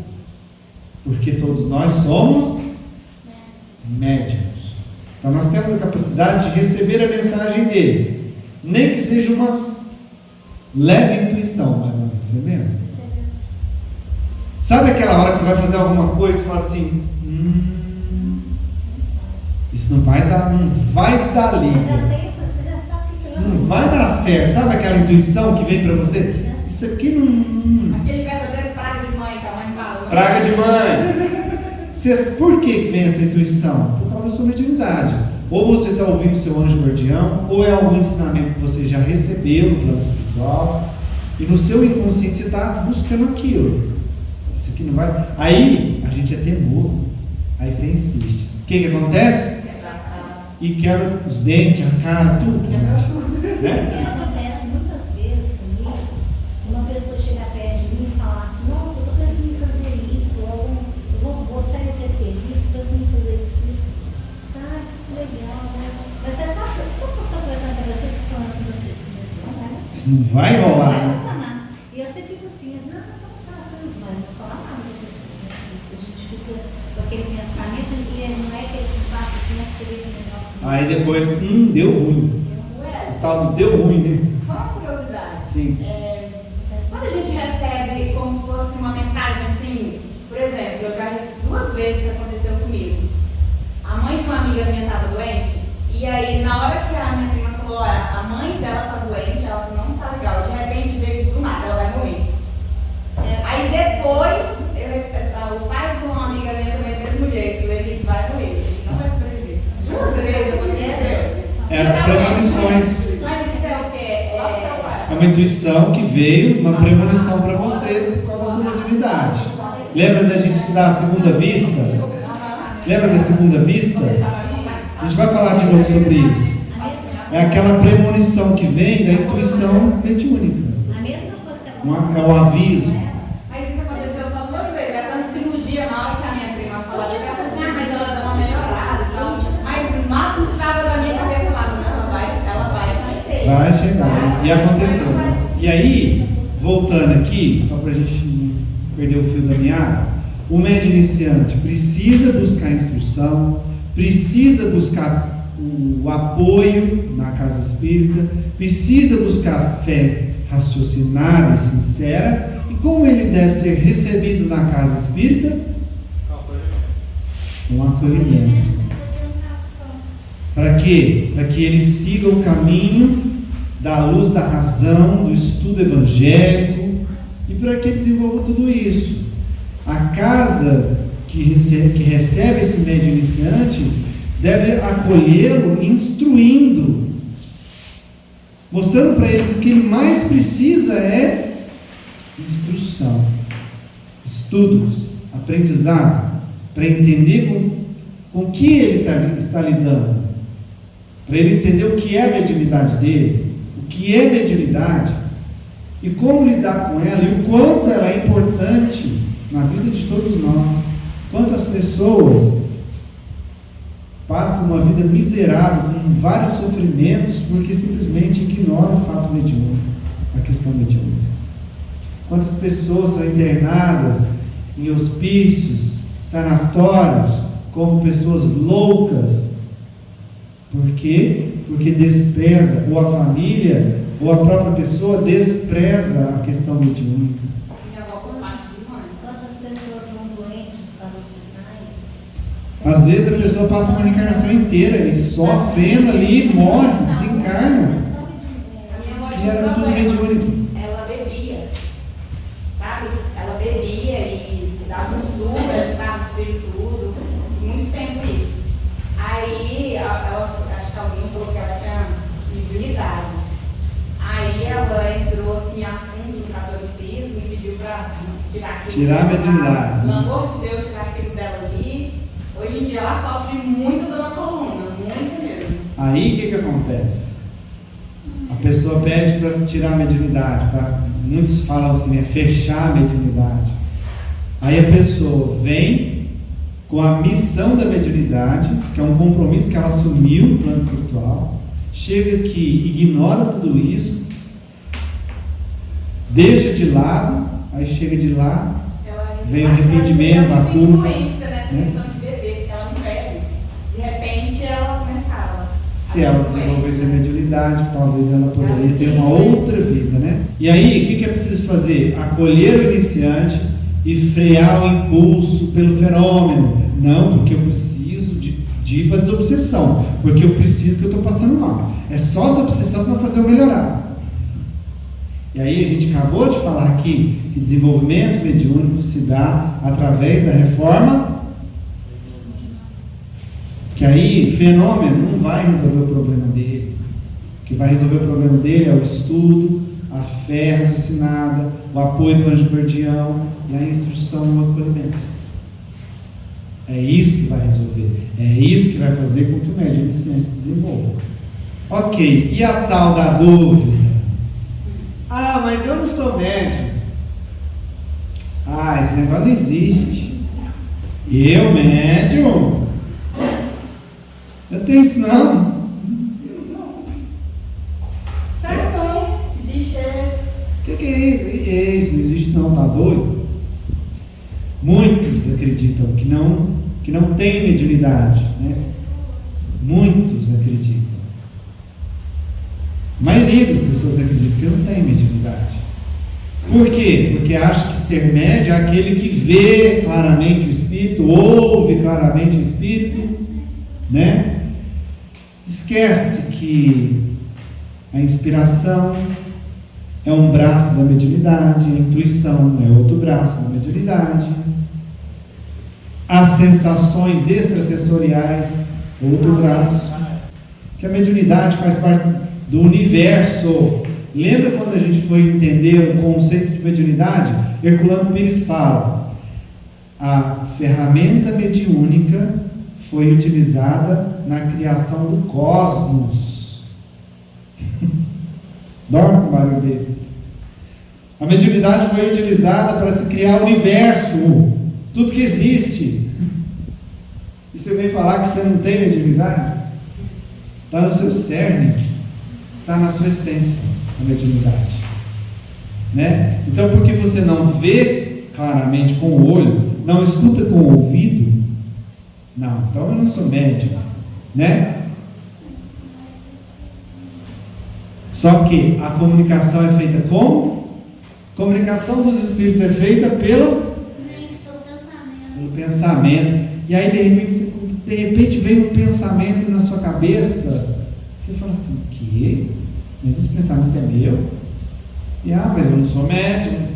Porque todos nós somos médiuns. Então nós temos a capacidade de receber a mensagem dele. Nem que seja uma leve intuição, mas nós recebemos. Sabe aquela hora que você vai fazer alguma coisa e fala assim, isso não vai dar liga. Isso não vai dar certo. Sabe aquela intuição que vem para você? Isso aqui não... Aquele verdadeiro praga de mãe que a mãe fala. Praga de mãe. Por que vem essa intuição? Por causa da sua mediunidade. Ou você está ouvindo o seu anjo guardião, ou é algum ensinamento que você já recebeu no plano espiritual, e no seu inconsciente você está buscando aquilo. Isso aqui não vai... Aí a gente é teimoso. Aí você insiste. O que acontece? E quebra os dentes, a cara, tudo. Né? Acontece muitas vezes comigo, uma pessoa chegar perto de mim e falar assim, nossa, eu estou pensando em fazer isso, ou eu vou sair desse serviço, estou pensando em fazer isso. Tá, legal, né? Mas você está conversando com a pessoa que falando assim, você não vai assim. Isso não vai rolar. Não vai funcionar. E você fica assim, não tá, você não vai falar nada da pessoa. A gente fica com aquele pensamento e não é que ele passa tempo, você vê um negócio. Aí depois, deu ruim. Ué, O tal do deu ruim, né? só uma curiosidade. Sim. Quando a gente recebe como se fosse uma mensagem assim, por exemplo, eu já recebi 2 vezes que aconteceu comigo. A mãe de uma amiga minha estava doente, e aí na hora que a minha prima falou, olha, a mãe dela está doente, ela não está legal, de repente veio do nada, ela vai morrer. Aí depois, o pai de uma amiga minha também do mesmo jeito, ele vai morrer, ele não vai sobreviver. 2 vezes aconteceu. Essas premonições. Mas isso é o quê? É uma intuição que veio, uma premonição para você por causa da sua mediunidade. Lembra da gente estudar a segunda vista? Lembra da segunda vista? A gente vai falar de novo sobre isso. É aquela premonição que vem da intuição mediúnica. A mesma coisa que É o aviso. Mas isso aconteceu só 2 vezes. É tanto que no dia, na hora que a minha prima falou, ela falou assim, mas ela deu uma melhorada e tal. Mas nada não tirava da minha cabeça lá, não, ela vai ser. Vai chegar. E aconteceu. E aí, voltando aqui, só para a gente não perder o fio da meada, o médium iniciante precisa buscar instrução, precisa buscar o apoio na casa espírita, precisa buscar fé raciocinada e sincera. E como ele deve ser recebido na casa espírita? Com acolhimento. Para quê? Para que ele siga o caminho da luz da razão, do estudo evangélico, e para que desenvolva tudo isso. A casa que recebe esse médium iniciante deve acolhê-lo instruindo, mostrando para ele que o que ele mais precisa é instrução, estudos, aprendizado, para entender com que ele está lidando, para ele entender o que é a mediunidade dele, o que é mediunidade e como lidar com ela e o quanto ela é importante na vida de todos nós. Quantas pessoas passam uma vida miserável com vários sofrimentos porque simplesmente ignoram o fato mediúnico, a questão mediúnica. Quantas pessoas são internadas em hospícios, sanatórios, como pessoas loucas. Por quê? Porque despreza, ou a família, ou a própria pessoa despreza a questão mediúnica. Quantas pessoas vão doentes para hospitais? Às vezes a pessoa passa uma reencarnação inteira ali, sofrendo ali, morre, desencarna. A minha avó E tinha era tudo mediúnico. Ela bebia, sabe? Ela bebia e dava um surdo, dava os filhos tudo. Muito tempo isso. Aí, acho que alguém falou que ela tinha mediunidade. Aí ela entrou assim a fundo no catolicismo e pediu para tirar a mediunidade. Pelo amor de Deus, tirar aquilo dela ali. Hoje em dia ela sofre muito dor na coluna, muito mesmo. Aí o que acontece? A pessoa pede para tirar a mediunidade, muitos falam assim, fechar a mediunidade. Aí a pessoa vem com a missão da mediunidade, que é um compromisso que ela assumiu no plano espiritual, chega aqui, ignora tudo isso, deixa de lado, aí chega de lá, vem o arrependimento, a culpa. Influência nessa questão de beber, porque ela não bebe. De repente ela começava. Se ela desenvolvesse a mediunidade, talvez ela poderia ter uma outra vida, né? E aí, o que é preciso fazer? Acolher o iniciante e frear o impulso pelo fenômeno. Não, porque eu preciso de ir para a desobsessão, porque eu preciso que eu estou passando mal. É só a desobsessão que vai fazer eu melhorar. E aí a gente acabou de falar aqui que desenvolvimento mediúnico se dá através da reforma, que aí fenômeno não vai resolver o problema dele. O que vai resolver o problema dele é o estudo, a fé raciocinada, o apoio do anjo guardião e a instrução e o acolhimento. É isso que vai resolver. É isso que vai fazer com que o médium iniciante se desenvolva. Ok, e a tal da dúvida? Ah, mas eu não sou médium. Ah, esse negócio não existe. Eu, médium? Eu tenho isso não. O que é isso? Isso não existe não, tá doido? Muitos acreditam que não que não têm mediunidade, né? Muitos acreditam. A maioria das pessoas acredita que não tem mediunidade. Por quê? Porque acha que ser médium é aquele que vê claramente o Espírito, ouve claramente o Espírito, né? Esquece que a inspiração é um braço da mediunidade, a intuição é outro braço da mediunidade, as sensações extrasensoriais, outro braço, que a mediunidade faz parte do universo. Lembra quando a gente foi entender o conceito de mediunidade? Herculano Pires fala: a ferramenta mediúnica foi utilizada na criação do cosmos. Dorme com um barulho desse. A mediunidade foi utilizada para se criar o universo, tudo que existe. E você vem falar que você não tem mediunidade? Está no seu cerne, está na sua essência, a mediunidade, né? Então, porque você não vê claramente com o olho, não escuta com o ouvido, não, então eu não sou médium, né? Só que a comunicação é feita como? Comunicação dos espíritos é feita pelo pensamento. E aí de repente vem um pensamento na sua cabeça, você fala assim: o quê? Mas esse pensamento é meu? E mas eu não sou médium.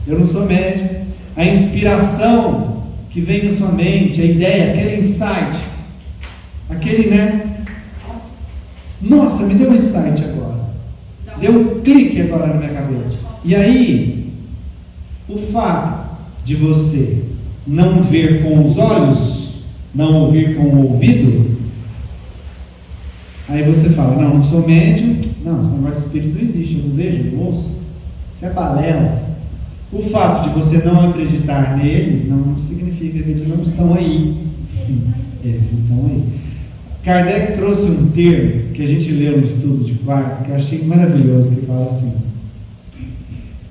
Eu não sou médium. A inspiração que vem na sua mente, a ideia, aquele insight, aquele, né? Nossa, me deu um insight agora. Deu um clique agora na minha cabeça. E aí, o fato de você não ver com os olhos, não ouvir com o ouvido, aí você fala: não sou médium, não, esse negócio de espírito não existe, eu não vejo, não ouço, isso é balela. O fato de você não acreditar neles não significa que eles não estão aí. Eles estão aí. Kardec trouxe um termo que a gente leu no estudo de quarto, que eu achei maravilhoso, que fala assim: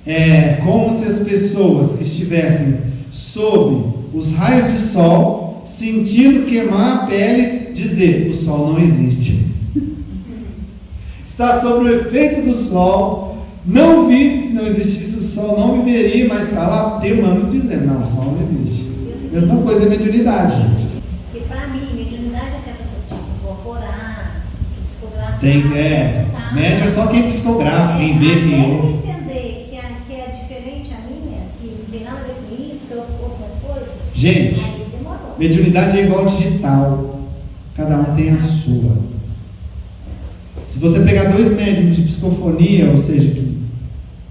é como se as pessoas que estivessem sob os raios de sol, sentindo queimar a pele, dizer: o sol não existe. Está sob o efeito do sol, não vive, se não existisse o sol não viveria, mas está lá temando, dizendo: não, o sol não existe. Mesma coisa é mediunidade, gente. Porque para mim, mediunidade é que a pessoa tinha que incorporar, psicografar. Média é só quem psicografa, quem vê, quem ouve. Entender que é diferente a minha, que não tem nada a ver com isso, que é outra coisa. Gente, aí demorou. Mediunidade é igual digital, cada um tem a sua. Se você pegar 2 médiums de psicofonia, ou seja, que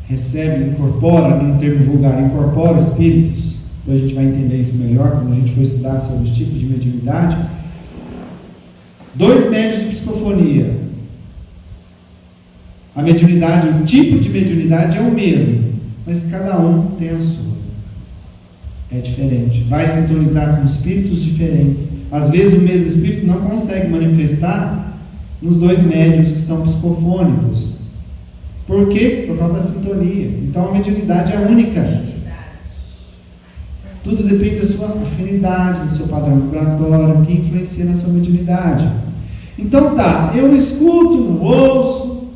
recebe, incorpora, num termo vulgar, incorpora espíritos, depois a gente vai entender isso melhor quando a gente for estudar sobre os tipos de mediunidade. 2 médiums de psicofonia, a mediunidade, o tipo de mediunidade é o mesmo, mas cada um tem a sua. É diferente, vai sintonizar com espíritos diferentes. Às vezes o mesmo espírito não consegue manifestar nos 2 médiuns que são psicofônicos. Por quê? Por causa da sintonia. Então a mediunidade é única. Tudo depende da sua afinidade, do seu padrão vibratório, que influencia na sua mediunidade. Então tá, eu não escuto, não ouço,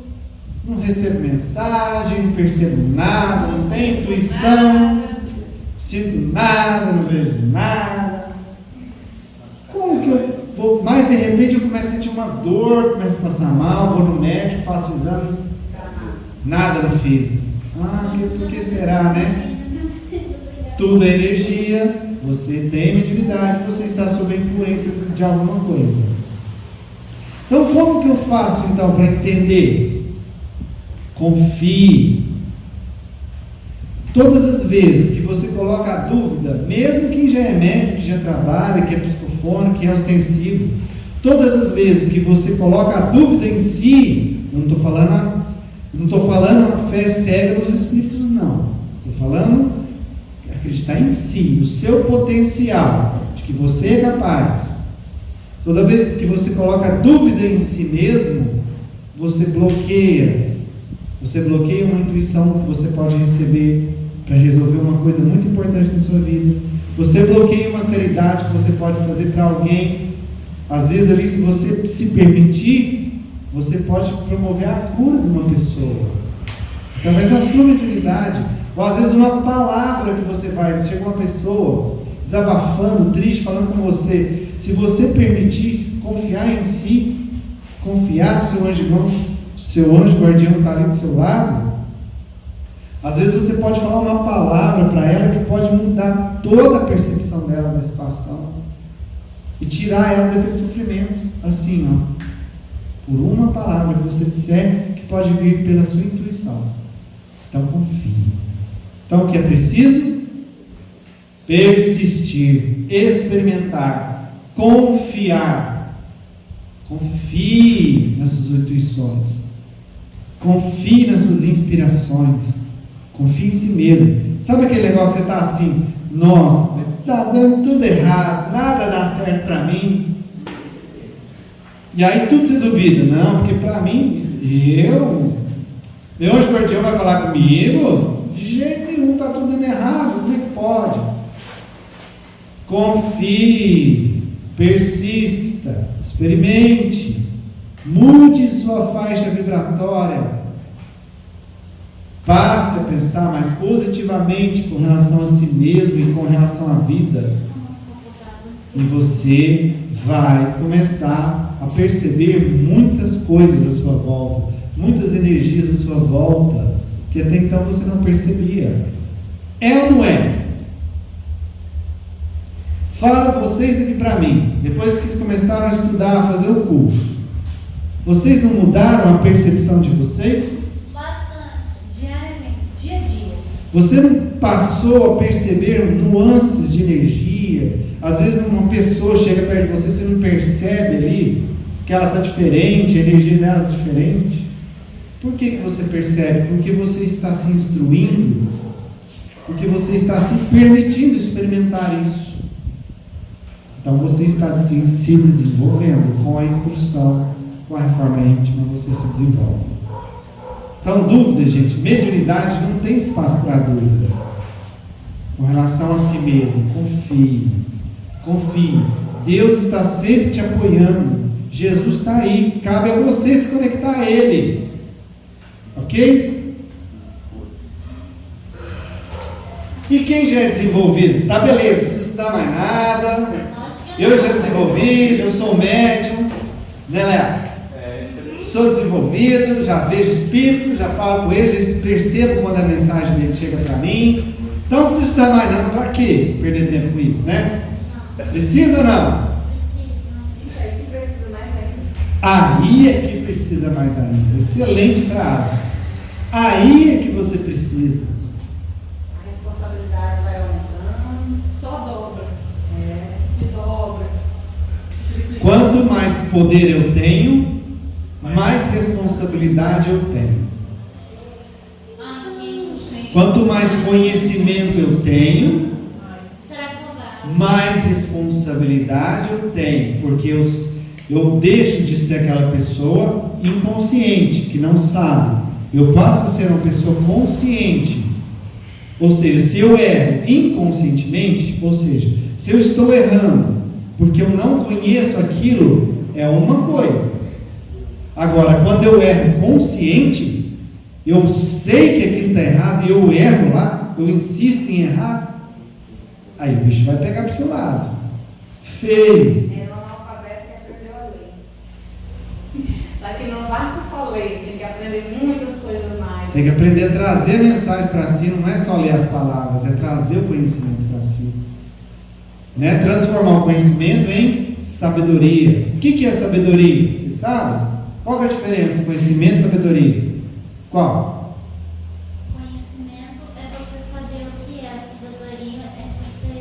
não recebo mensagem, não percebo nada, não tenho intuição, sinto nada, não vejo nada. Como que eu vou? Mas de repente eu começo a sentir uma dor, começo a passar mal, vou no médico, faço o exame, nada no físico. Por que será, né? Tudo é energia, você tem mediunidade, você está sob a influência de alguma coisa. Então como que eu faço então para entender? Confie. Todas as vezes que você coloca a dúvida, mesmo quem já é médico, que já trabalha, que é psicofônico, que é ostensivo, todas as vezes que você coloca a dúvida em si, eu não estou falando a fé cega dos espíritos, não. Estou falando acreditar em si, no seu potencial, de que você é capaz. Toda vez que você coloca dúvida em si mesmo, você bloqueia uma intuição que você pode receber para resolver uma coisa muito importante na sua vida. Você bloqueia uma caridade que você pode fazer para alguém. Às vezes ali, se você se permitir, você pode promover a cura de uma pessoa através da sua mediunidade. Ou às vezes uma palavra que você vai, chega uma pessoa desabafando, triste, falando com você. Se você permitir confiar em si, confiar que seu anjo guardião está ali do seu lado, às vezes você pode falar uma palavra para ela que pode mudar toda a percepção dela da situação e tirar ela daquele sofrimento, assim, ó, por uma palavra que você disser, que pode vir pela sua intuição. Então confie. Então o que é preciso? Persistir, experimentar, confiar. Confie nas suas intuições, confie nas suas inspirações, confie em si mesmo. Sabe aquele negócio que você está assim, nossa, está dando tudo errado, nada dá certo para mim, e aí tudo se duvida, não, porque para mim, meu anjo guardião vai falar comigo? De jeito nenhum, está tudo dando errado, como é que pode? Confie, persista, experimente, mude sua faixa vibratória, passe a pensar mais positivamente com relação a si mesmo e com relação à vida, e você vai começar a perceber muitas coisas à sua volta, muitas energias à sua volta, que até então você não percebia. É ou não é? Fala vocês aqui para mim, depois que vocês começaram a estudar, a fazer o curso, vocês não mudaram a percepção de vocês? Bastante, diariamente, dia a dia. Você não passou a perceber nuances de energia? Às vezes uma pessoa chega perto de você, você não percebe ali que ela está diferente, a energia dela está diferente. Por que você percebe? Porque você está se instruindo, porque você está se permitindo experimentar isso. Então você está se desenvolvendo com a instrução, com a reforma íntima, você se desenvolve. Então, dúvida, gente, mediunidade não tem espaço para dúvida. Com relação a si mesmo, confie. Confie. Deus está sempre te apoiando. Jesus está aí. Cabe a você se conectar a Ele. Ok? E quem já é desenvolvido? Tá, beleza, não precisa estudar mais nada. Eu já desenvolvi, já sou médium, né, Léo? Sou desenvolvido, já vejo espírito, já falo com ele, já percebo quando a mensagem dele chega para mim. Então não precisa estudar mais não, para quê perder tempo com isso, né? Precisa ou não? Isso aí que precisa mais ainda. Aí é que precisa mais ainda. Excelente frase. Aí é que você precisa. A responsabilidade vai aumentando. Só dobra. É. E dobra. Triplica. Quanto mais poder eu tenho, mais responsabilidade eu tenho. Quanto mais conhecimento eu tenho, mais responsabilidade eu tenho, porque eu deixo de ser aquela pessoa inconsciente, que não sabe. Eu passo a ser uma pessoa consciente. Ou seja, se eu erro inconscientemente, ou seja, se eu estou errando porque eu não conheço aquilo, é uma coisa. Agora, quando eu erro consciente, eu sei que aquilo está errado e eu erro lá, eu insisto em errar, aí o bicho vai pegar para o seu lado. Feio. É o analfabeto que aprendeu a ler. Daqui não basta só ler, tem que aprender muitas coisas mais. Tem que aprender a trazer a mensagem para si, não é só ler as palavras, é trazer o conhecimento para si. Né? Transformar o conhecimento em sabedoria. O que é sabedoria? Vocês sabem? Qual que é a diferença? Conhecimento e sabedoria? Qual? Conhecimento é você saber o que é, sabedoria é você.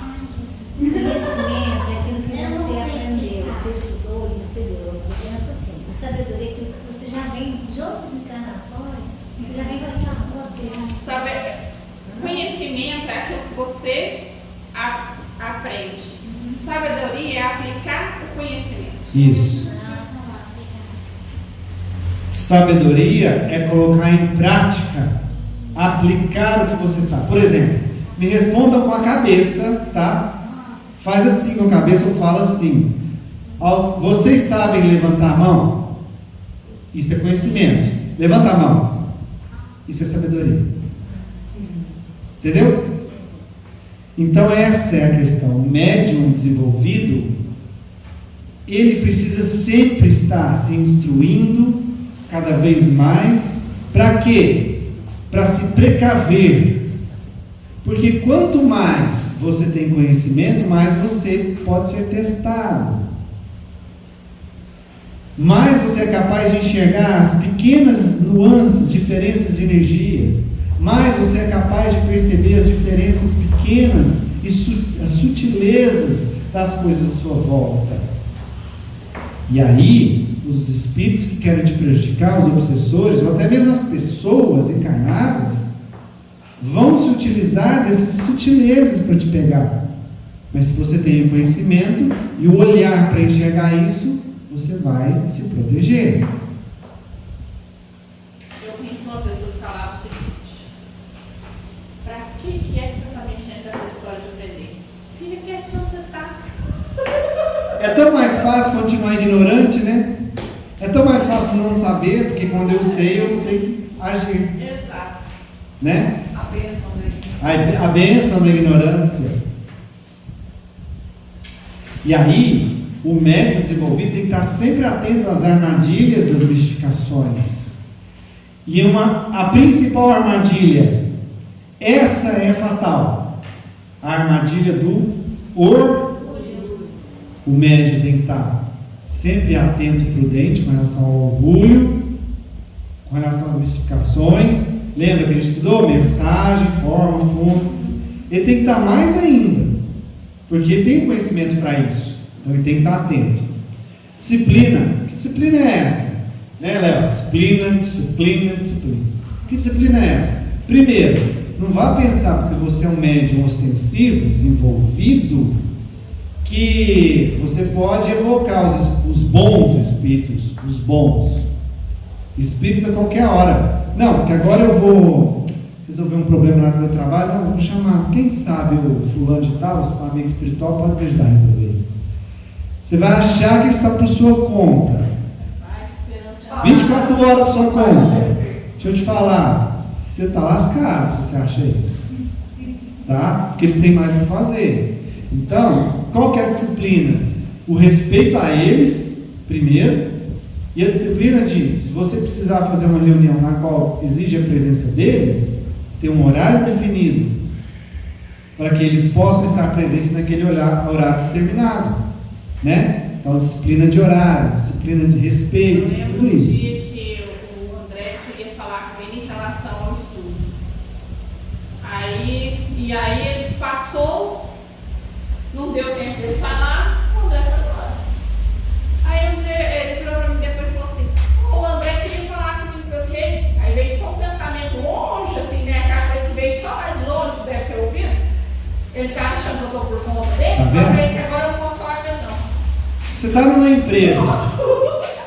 Ai, Jesus. Conhecimento é aquilo que Eu não você sei aprendeu, explicar. você estudou e você deu. Eu penso assim, e sabedoria é aquilo que você já vem de outras encarnações, que já vem com você. Sabe, conhecimento é aquilo que você aprende. Sabedoria é aplicar o conhecimento. Isso. Sabedoria é colocar em prática, aplicar o que você sabe. Por exemplo, Me respondam com a cabeça, tá? Faz assim com a cabeça ou fala assim. Vocês sabem levantar a mão? Isso é conhecimento. Levanta a mão. Isso é sabedoria. Entendeu? Então essa é a questão. O médium desenvolvido, ele precisa sempre estar se instruindo cada vez mais. Para quê? Para se precaver. Porque quanto mais você tem conhecimento, mais você pode ser testado. Mais você é capaz de enxergar as pequenas nuances, diferenças de energias. Mais você é capaz de perceber as diferenças pequenas e as sutilezas das coisas à sua volta. E aí, os espíritos que querem te prejudicar, os obsessores, ou até mesmo as pessoas encarnadas, vão se utilizar dessas sutilezas para te pegar. Mas se você tem o conhecimento e o olhar para enxergar isso, você vai se proteger. Eu conheci uma pessoa que falava o seguinte: pra que é que você está mexendo com essa história de aprender? Fica quietinho onde você está. É tão mais fácil continuar ignorante, né? É tão mais fácil não saber, porque quando eu sei, eu tenho que agir. Exato. Né? A bênção da ignorância. A bênção da ignorância. E aí, o médium desenvolvido tem que estar sempre atento às armadilhas das mistificações. E a principal armadilha, essa é fatal, a armadilha do orgulho. O médium tem que estar sempre atento e prudente com relação ao orgulho, com relação às mistificações. Lembra que a gente estudou? Mensagem, forma, fundo. Ele tem que estar mais ainda, porque ele tem conhecimento para isso. Então ele tem que estar atento. Disciplina. Que disciplina é essa? Né, Léo? Disciplina. Que disciplina é essa? Primeiro, não vá pensar porque você é um médium ostensivo, desenvolvido, que você pode evocar os bons espíritos, os bons espíritos a qualquer hora. Não, porque agora eu vou resolver um problema lá no meu trabalho. Não, eu vou chamar, quem sabe o fulano de tal, o amigo espiritual pode me ajudar a resolver isso. Você vai achar que ele está por sua conta. 24 horas por sua conta. Deixa eu te falar, você está lascado se você acha isso. Tá? Porque eles têm mais o que fazer. Então, qual que é a disciplina? O respeito a eles, primeiro, e a disciplina de, se você precisar fazer uma reunião na qual exige a presença deles, ter um horário definido, para que eles possam estar presentes naquele horário determinado, né? Então, disciplina de horário, disciplina de respeito, Eu lembro tudo um isso. dia que o André queria falar com ele em relação ao estudo. Aí ele passou, não deu tempo dele falar, o André foi embora. Aí um dia ele virou para mim depois e falou assim: o André queria falar comigo, não sei o quê. Aí veio só um pensamento longe, assim, né? Aquela coisa que veio só lá de longe, deve ter ouvido. Ele tá achando que eu estou por conta dele, Tá vendo? eu falei que agora eu não posso falar com ele, não. Você está numa empresa,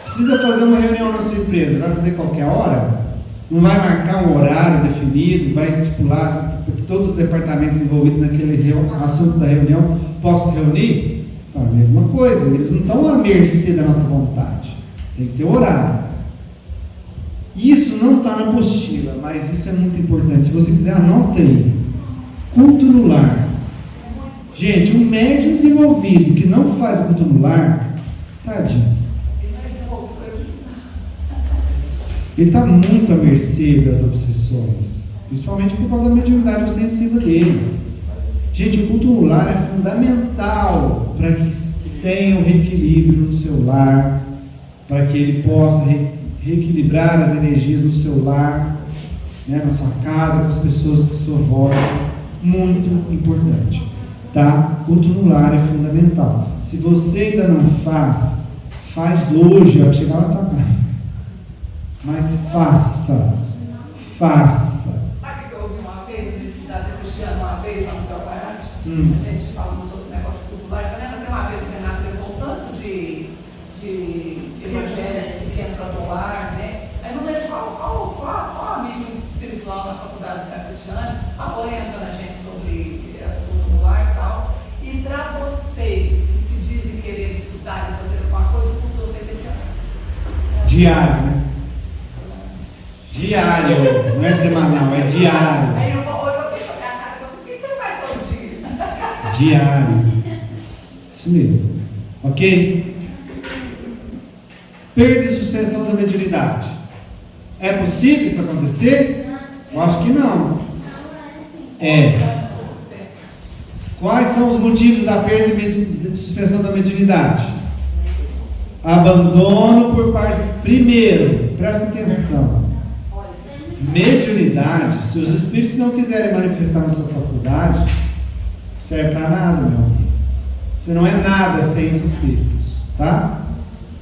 precisa fazer uma reunião na sua empresa, vai fazer qualquer hora? Não vai marcar um horário definido, vai estipular para que todos os departamentos envolvidos naquele assunto da reunião possam se reunir? Então é a mesma coisa, eles não estão à mercê da nossa vontade, tem que ter horário. Isso não está na apostila, mas isso é muito importante. Se você quiser, anota aí. Culto no lar. Gente, um médium desenvolvido que não faz o culto no lar, tadinho. Ele está muito à mercê das obsessões, principalmente por causa da mediunidade ostensiva dele. Gente, o culto no lar é fundamental para que tenha o reequilíbrio no seu lar, para que ele possa reequilibrar as energias no seu lar, né, na sua casa, com as pessoas que sua volta. Muito importante. Tá? Culto no lar é fundamental. Se você ainda não faz hoje, ao chegar lá na sua casa. Mas faça. Sabe que eu ouvi uma vez, na Universidade Cristiana, uma vez lá no Calvarate? A gente falando sobre esse negócio de culto lar. Você lembra que uma vez o Renato levou um tanto de evangelho pequeno para o lar, né? Aí não lembro qual amigo espiritual na faculdade da Cristiana orientando a gente sobre diário, né? Diário, não é semanal, é diário. Aí eu vou pra minha cara e falo, o que você faz todo dia? Diário. Isso mesmo. Ok? Perda e suspensão da mediunidade. É possível isso acontecer? Eu acho que não. É. Quais são os motivos da perda e suspensão da mediunidade? Abandono por parte. Primeiro, presta atenção. Mediunidade, se os espíritos não quiserem manifestar na sua faculdade, não serve para nada, meu amigo. Você não é nada sem os espíritos, tá?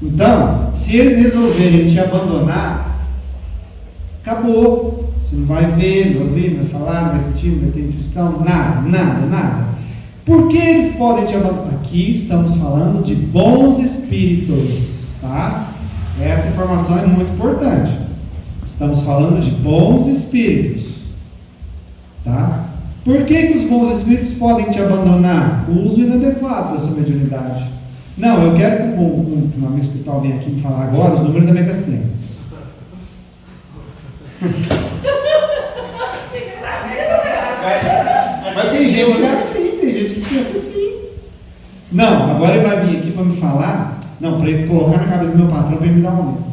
Então, se eles resolverem te abandonar, acabou. Você não vai ver, não vai ouvir, não vai falar, não vai sentir, não vai ter intuição, nada. Por que eles podem te abandonar? Aqui estamos falando de bons espíritos, tá? Essa informação é muito importante. Estamos falando de bons espíritos, tá? Por que os bons espíritos podem te abandonar? O uso inadequado da sua mediunidade. Não, eu quero que um amigo espiritual venha aqui me falar agora os números da Mega Sena. Mas tem gente que é assim, tem gente que pensa assim. Não, agora ele vai vir aqui para me falar, não, para ele colocar na cabeça do meu patrão para ele me dar um aumento.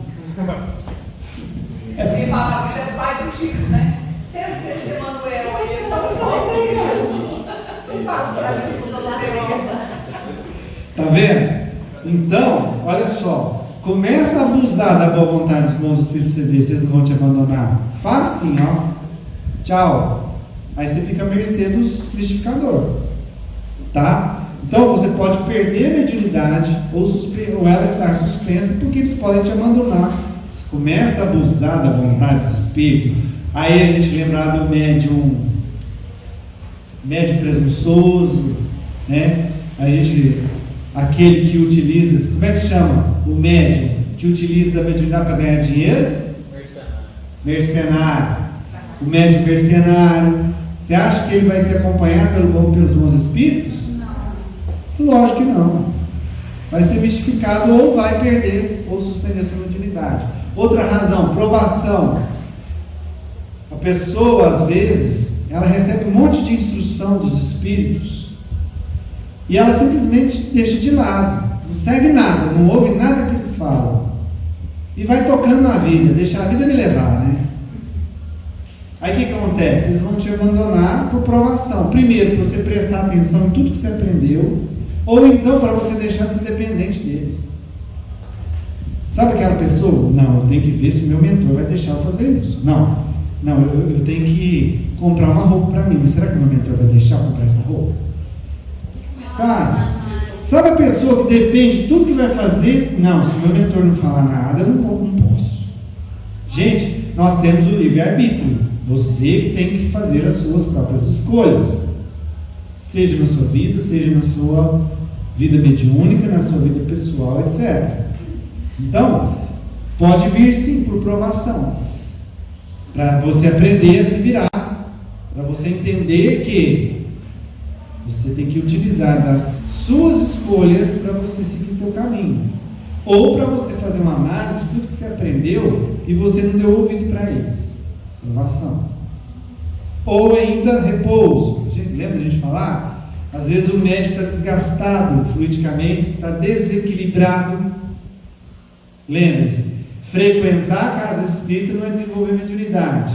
Ele falava que você é pai do Chico, né? Se você Manuel aí, ele tá bom. Eu falo pra mim, eu tô lá. Tá vendo? Então, olha só, começa a abusar da boa vontade dos bons espíritos, você vê, vocês não vão te abandonar. Faz assim, ó. Tchau. Aí você fica à mercê dos listificadores. Tá? Então você pode perder a mediunidade ou ela estar suspensa porque eles podem te abandonar. Você começa a abusar da vontade dos espíritos. Aí a gente lembra do médium presunçoso, né? Aquele que utiliza, como é que chama? O médium que utiliza da mediunidade para ganhar dinheiro? Mercenário. O médium mercenário. Você acha que ele vai ser acompanhado pelos bons espíritos? Não. Lógico que não. Vai ser mistificado ou vai perder ou suspender sua mediunidade. Outra razão, provação. A pessoa, às vezes, ela recebe um monte de instrução dos espíritos e ela simplesmente deixa de lado, não segue nada, não ouve nada que eles falam e vai tocando na vida, deixa a vida me levar, né? Aí o que acontece? Eles vão te abandonar por provação. Primeiro, para você prestar atenção em tudo que você aprendeu, ou então para você deixar de ser dependente deles. Sabe aquela pessoa? Não, eu tenho que ver se o meu mentor vai deixar eu fazer isso. Não, eu tenho que comprar uma roupa para mim, mas será que o meu mentor vai deixar eu comprar essa roupa? Sabe a pessoa que depende de tudo que vai fazer? Não, se o meu mentor não falar nada, eu não posso. Gente, nós temos o livre-arbítrio. Você que tem que fazer as suas próprias escolhas. Seja na sua vida, seja na sua vida mediúnica, na sua vida pessoal, etc. Então, pode vir sim por provação. Para você aprender a se virar. Para você entender que você tem que utilizar das suas escolhas para você seguir o seu caminho. Ou para você fazer uma análise de tudo que você aprendeu e você não deu ouvido para eles. Provação. Ou ainda repouso. Lembra de a gente falar? Às vezes o médium está desgastado fluidicamente, está desequilibrado. Lembre-se, frequentar a casa espírita não é desenvolver mediunidade.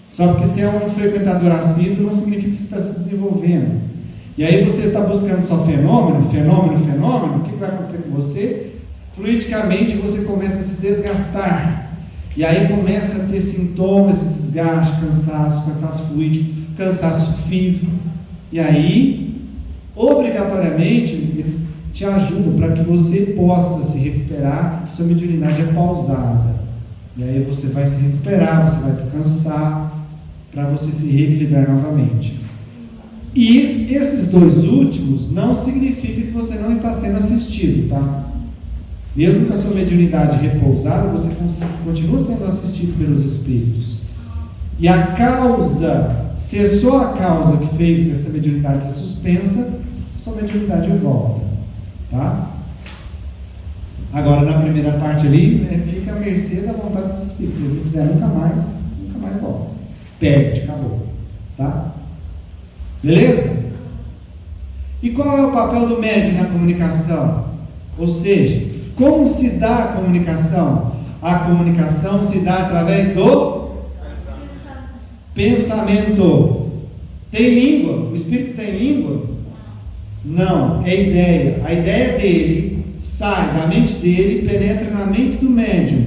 Só porque você é um frequentador assíduo não significa que você está se desenvolvendo. E aí você está buscando só fenômeno, o que vai acontecer com você? Fluidicamente você começa a se desgastar. E aí começa a ter sintomas de desgaste, cansaço fluídico, cansaço físico. E aí, obrigatoriamente, eles te ajudam para que você possa se recuperar. Sua mediunidade é pausada. E aí você vai se recuperar, você vai descansar, para você se reequilibrar novamente. E esses dois últimos não significa que você não está sendo assistido, tá? Mesmo com a sua mediunidade repousada, você continua sendo assistido pelos espíritos. E a causa, se é só a causa que fez essa mediunidade ser suspensa, a sua mediunidade volta, tá? Agora, na primeira parte ali, fica à mercê da vontade dos espíritos. Se ele não quiser, nunca mais volta. Perde, acabou. Tá? Beleza? E qual é o papel do médium na comunicação? Ou seja, como se dá a comunicação? A comunicação se dá através do pensamento. Tem língua? O espírito tem língua? Não, é ideia. A ideia dele sai da mente dele e penetra na mente do médium.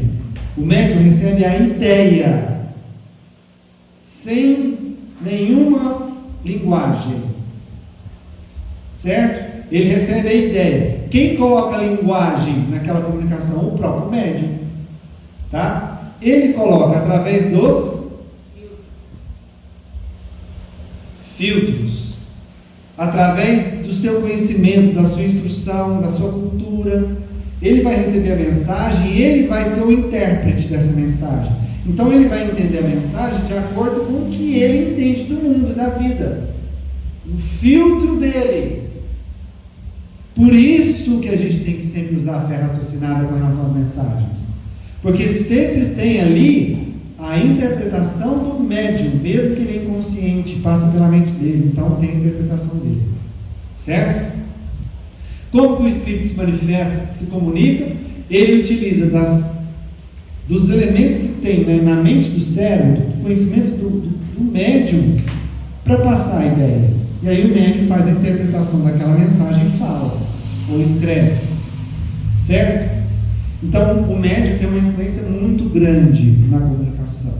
O médium recebe a ideia, sem nenhuma linguagem. Certo? Ele recebe a ideia. Quem coloca a linguagem naquela comunicação? O próprio médium. Tá? Ele coloca através dos filtros, através do seu conhecimento, da sua instrução, da sua cultura. Ele vai receber a mensagem e ele vai ser o intérprete dessa mensagem. Então ele vai entender a mensagem de acordo com o que ele entende do mundo, da vida, o filtro dele. Por isso que a gente tem que sempre usar a fé raciocinada com relação às mensagens, porque sempre tem ali a interpretação do médium, mesmo que ele é inconsciente, passa pela mente dele, então tem a interpretação dele, certo? Como que o espírito se manifesta, se comunica? Ele utiliza dos elementos que tem, né, na mente do cérebro, do conhecimento do médium, para passar a ideia. E aí o médium faz a interpretação daquela mensagem e fala, ou escreve, certo? Então o médium tem uma influência muito grande na comunicação,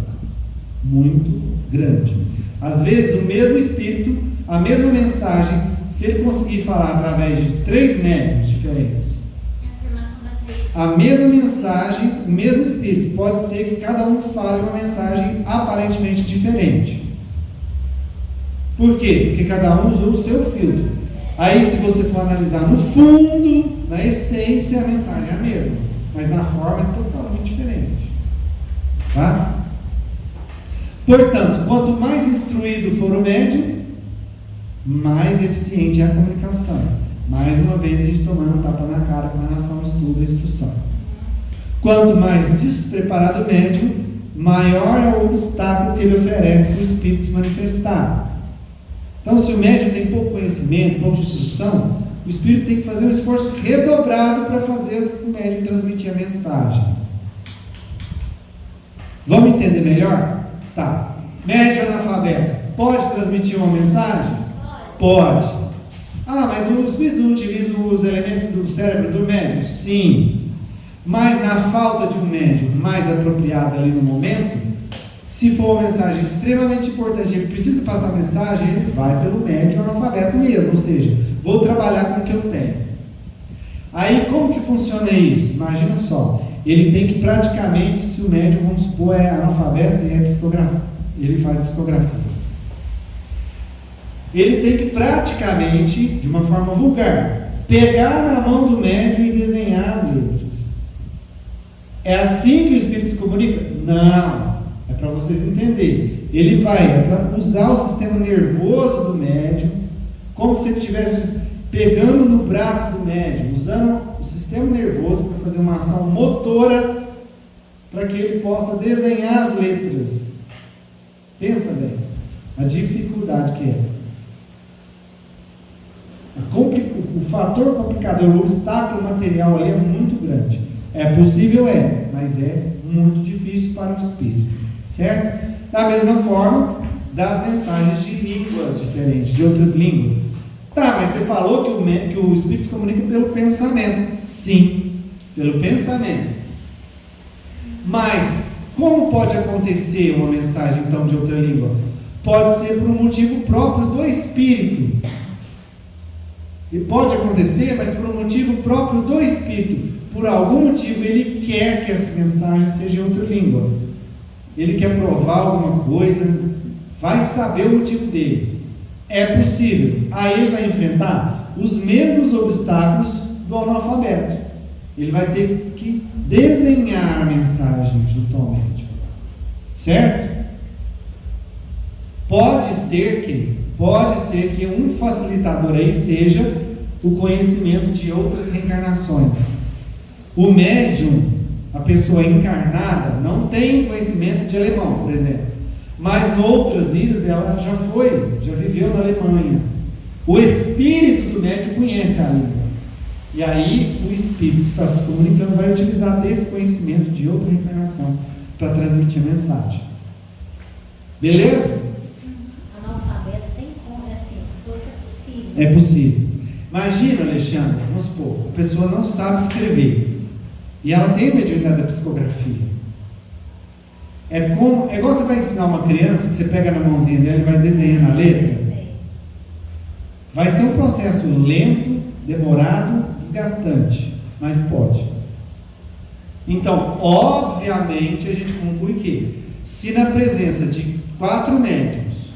muito grande. Às vezes o mesmo espírito, a mesma mensagem, se ele conseguir falar através de 3 médiuns diferentes, a mesma mensagem, o mesmo espírito, pode ser que cada um fale uma mensagem aparentemente diferente. Por quê? Porque cada um usou o seu filtro. Aí, se você for analisar no fundo, na essência, a mensagem é a mesma, mas na forma é totalmente diferente. Tá? Portanto, quanto mais instruído for o médium, mais eficiente é a comunicação. Mais uma vez a gente tomando um tapa na cara com relação ao estudo e instrução. Quanto mais despreparado o médium, maior é o obstáculo que ele oferece para o espírito se manifestar. Então, se o médium tem pouco conhecimento, pouca instrução, o espírito tem que fazer um esforço redobrado para fazer o médium transmitir a mensagem. Vamos entender melhor? Tá. Médium analfabeto pode transmitir uma mensagem? Pode. Ah, mas o espírito não utiliza os elementos do cérebro do médium? Sim. Mas na falta de um médium mais apropriado ali no momento, se for uma mensagem extremamente importante, ele precisa passar a mensagem, ele vai pelo médium analfabeto mesmo, ou seja, vou trabalhar com o que eu tenho. Aí como que funciona isso? Imagina só, ele tem que praticamente, se o médium, vamos supor, é analfabeto e é psicografia, ele faz psicografia. Ele tem que praticamente, de uma forma vulgar, pegar na mão do médium e desenhar as letras. É assim que o espírito se comunica? Não. É para vocês entenderem. Ele vai usar o sistema nervoso do médium, como se ele estivesse pegando no braço do médium, usando o sistema nervoso para fazer uma ação motora, para que ele possa desenhar as letras. Pensa bem, a dificuldade que é. O fator complicador, o obstáculo material ali é muito grande. É possível, mas é muito difícil para o espírito, certo? Da mesma forma, das mensagens de línguas diferentes, de outras línguas. Tá, mas você falou que o espírito se comunica pelo pensamento. Sim, pelo pensamento. Mas como pode acontecer uma mensagem então de outra língua? Pode ser por um motivo próprio do espírito. E pode acontecer, mas por um motivo próprio do espírito. Por algum motivo ele quer que essa mensagem seja em outra língua. Ele quer provar alguma coisa, vai saber o motivo dele. É possível. Aí ele vai enfrentar os mesmos obstáculos do analfabeto. Ele vai ter que desenhar a mensagem junto ao médium. Certo? Pode ser que um facilitador aí seja o conhecimento de outras reencarnações. O médium, a pessoa encarnada, não tem conhecimento de alemão, por exemplo. Mas em outras vidas ela já viveu na Alemanha. O espírito do médium conhece a língua. E aí o espírito que está se comunicando vai utilizar desse conhecimento de outra reencarnação para transmitir a mensagem. Beleza? Analfabeto tem como, assim, porque é possível. É possível. Imagina, Alexandre, vamos supor, a pessoa não sabe escrever e ela tem mediunidade da psicografia. É igual você vai ensinar uma criança que você pega na mãozinha dela e vai desenhando a letra. Vai ser um processo lento, demorado, desgastante, mas pode. Então, obviamente, a gente conclui que se na presença de 4 médiuns,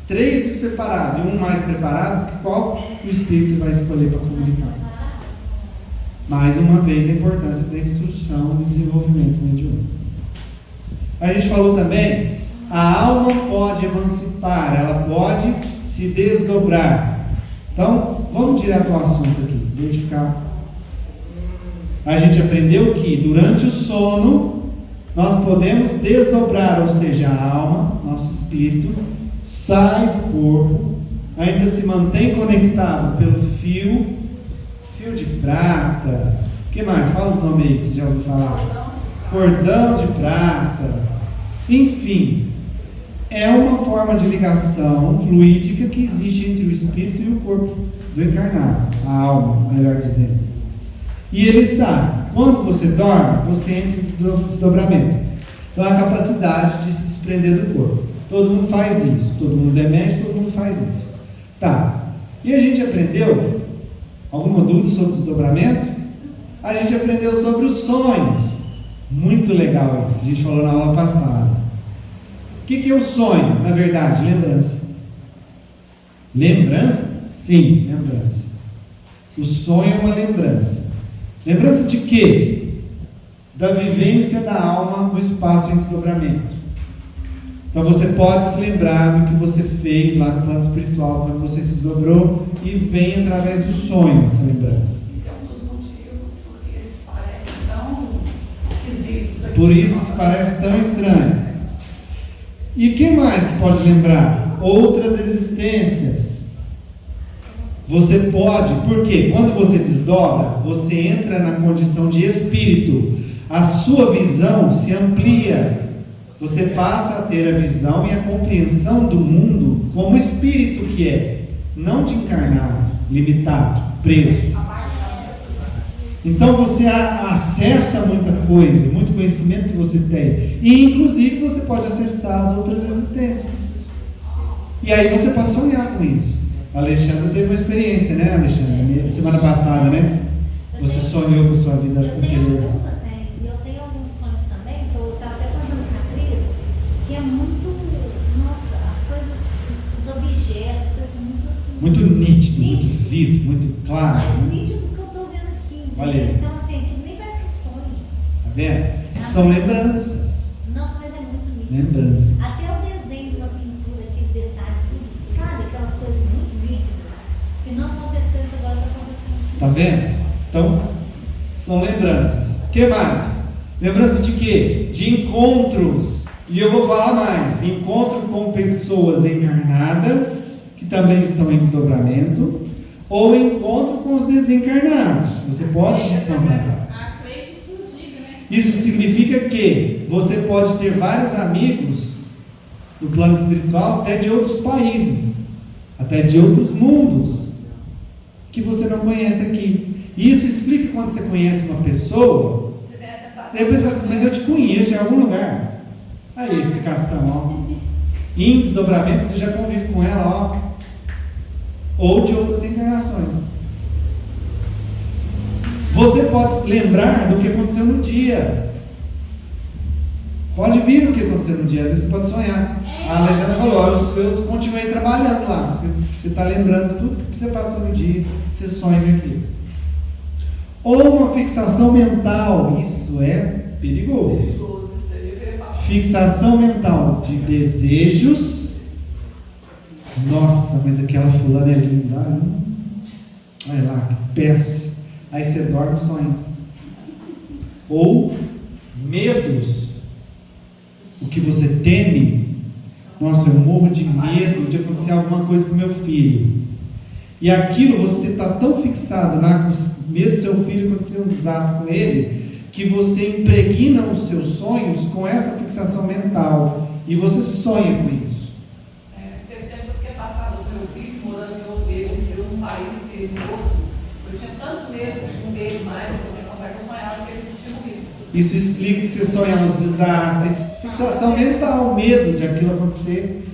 3 despreparados e um mais preparado, qual o espírito vai escolher para comunicar? Mais uma vez a importância da instrução e desenvolvimento mediúnico. A gente falou também, a alma pode emancipar, ela pode se desdobrar. Então, vamos direto ao assunto aqui, identificar. A gente aprendeu que durante o sono nós podemos desdobrar, ou seja, a alma, nosso espírito, sai do corpo, ainda se mantém conectado pelo fio de prata. O que mais? Fala os nomes aí, você já ouviu falar? Cordão de prata. Enfim, é uma forma de ligação fluídica que existe entre o espírito e o corpo do encarnado, a alma, melhor dizendo. E ele sabe, quando você dorme, você entra em desdobramento. Então a capacidade de se desprender do corpo. Todo mundo faz isso, todo mundo é médico, todo mundo faz isso. Tá, e a gente aprendeu, alguma dúvida sobre o desdobramento? A gente aprendeu sobre os sonhos. Muito legal isso, a gente falou na aula passada. O que é o sonho? Na verdade, lembrança. Lembrança? Sim, lembrança. O sonho é uma lembrança. Lembrança de quê? Da vivência da alma no espaço em desdobramento. Então você pode se lembrar do que você fez lá no plano espiritual, quando você se desdobrou, e vem através do sonho essa lembrança. Isso é um dos motivos porque eles parecem tão esquisitos aqui. Por isso que parece tão estranho. E o que mais que pode lembrar? Outras existências. Você pode, porque quando você desdobra, você entra na condição de espírito. A sua visão se amplia. Você passa a ter a visão e a compreensão do mundo como espírito que é, não de encarnado, limitado, preso. Então você acessa muita coisa, muito conhecimento que você tem. E inclusive você pode acessar as outras existências. E aí você pode sonhar com isso. A Alexandra teve uma experiência, né, Alexandra? Semana passada, né? Você sonhou com a sua vida anterior. Eu tenho alguns sonhos também, que eu estava até contando com a Cris, que é muito, nossa, as coisas, os objetos, as coisas são muito assim. Muito nítido, muito vivo, muito claro. Mais Né? nítido do que eu estou vendo aqui. Olha aí. Então, assim, que nem parece que eu sonho. Tá vendo? São lembranças. Nossa, mas é muito nítido. Lembranças. Até o desenho da pintura, aquele detalhe, tudo, sabe? Aquelas coisas muito nítidas, que não aconteceu isso agora, está acontecendo. Tá vendo? Então, são lembranças. O que mais? Lembrança de quê? De encontros. E eu vou falar mais. Encontro com pessoas encarnadas, que também estão em desdobramento, ou encontro com os desencarnados. Você pode encontrar. Isso significa que você pode ter vários amigos no plano espiritual, até de outros países, até de outros mundos, que você não conhece aqui. Isso explica quando você conhece uma pessoa, depois você fala assim, mas eu te conheço de algum lugar. Aí a explicação, ó. Em desdobramento você já convive com ela, ó. Ou de outras encarnações. Você pode lembrar do que aconteceu no dia. Pode vir o que aconteceu no dia, às vezes você pode sonhar. A Alexandra falou, eu continuei trabalhando lá. Você está lembrando tudo que você passou no dia, você sonha aquilo. Ou uma fixação mental, isso é perigoso. Fixação mental de desejos. Nossa, mas aquela fulana é linda. Olha lá, que péssimo. Aí você dorme e sonha. ou medos, o que você teme. Nossa, eu morro de medo de acontecer alguma coisa com meu filho. E aquilo, você está tão fixado lá com o medo do seu filho acontecer um desastre com ele, que você impregna os seus sonhos com essa fixação mental. E você sonha com isso. Teve tempo que passado com meu filho, morando em outro país, eu num país e ele no outro. Eu tinha tanto medo de não ver ele mais, eu poder contar que eu sonhava que ele tinha morrido. Isso explica que você sonha nos desastres. Fixação mental, medo de aquilo acontecer,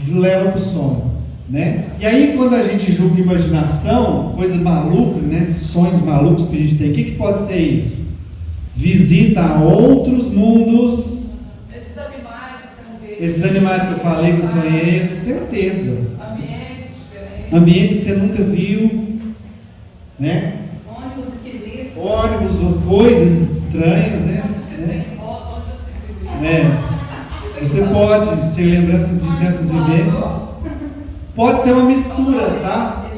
leva para o sonho, né? E aí, quando a gente julga imaginação, coisas malucas, né? Sonhos malucos que a gente tem, o que pode ser isso? Visita a outros mundos. Esses animais que você não vê. Esses animais que eu falei que eu sonhei, com certeza. Ambientes diferentes. Ambientes que você nunca viu, né? Ônibus esquisitos. Ônibus ou coisas estranhas, né? Você tem que volta onde já se viu. Você pode ser lembrança dessas vivências. Pode ser uma mistura, tá?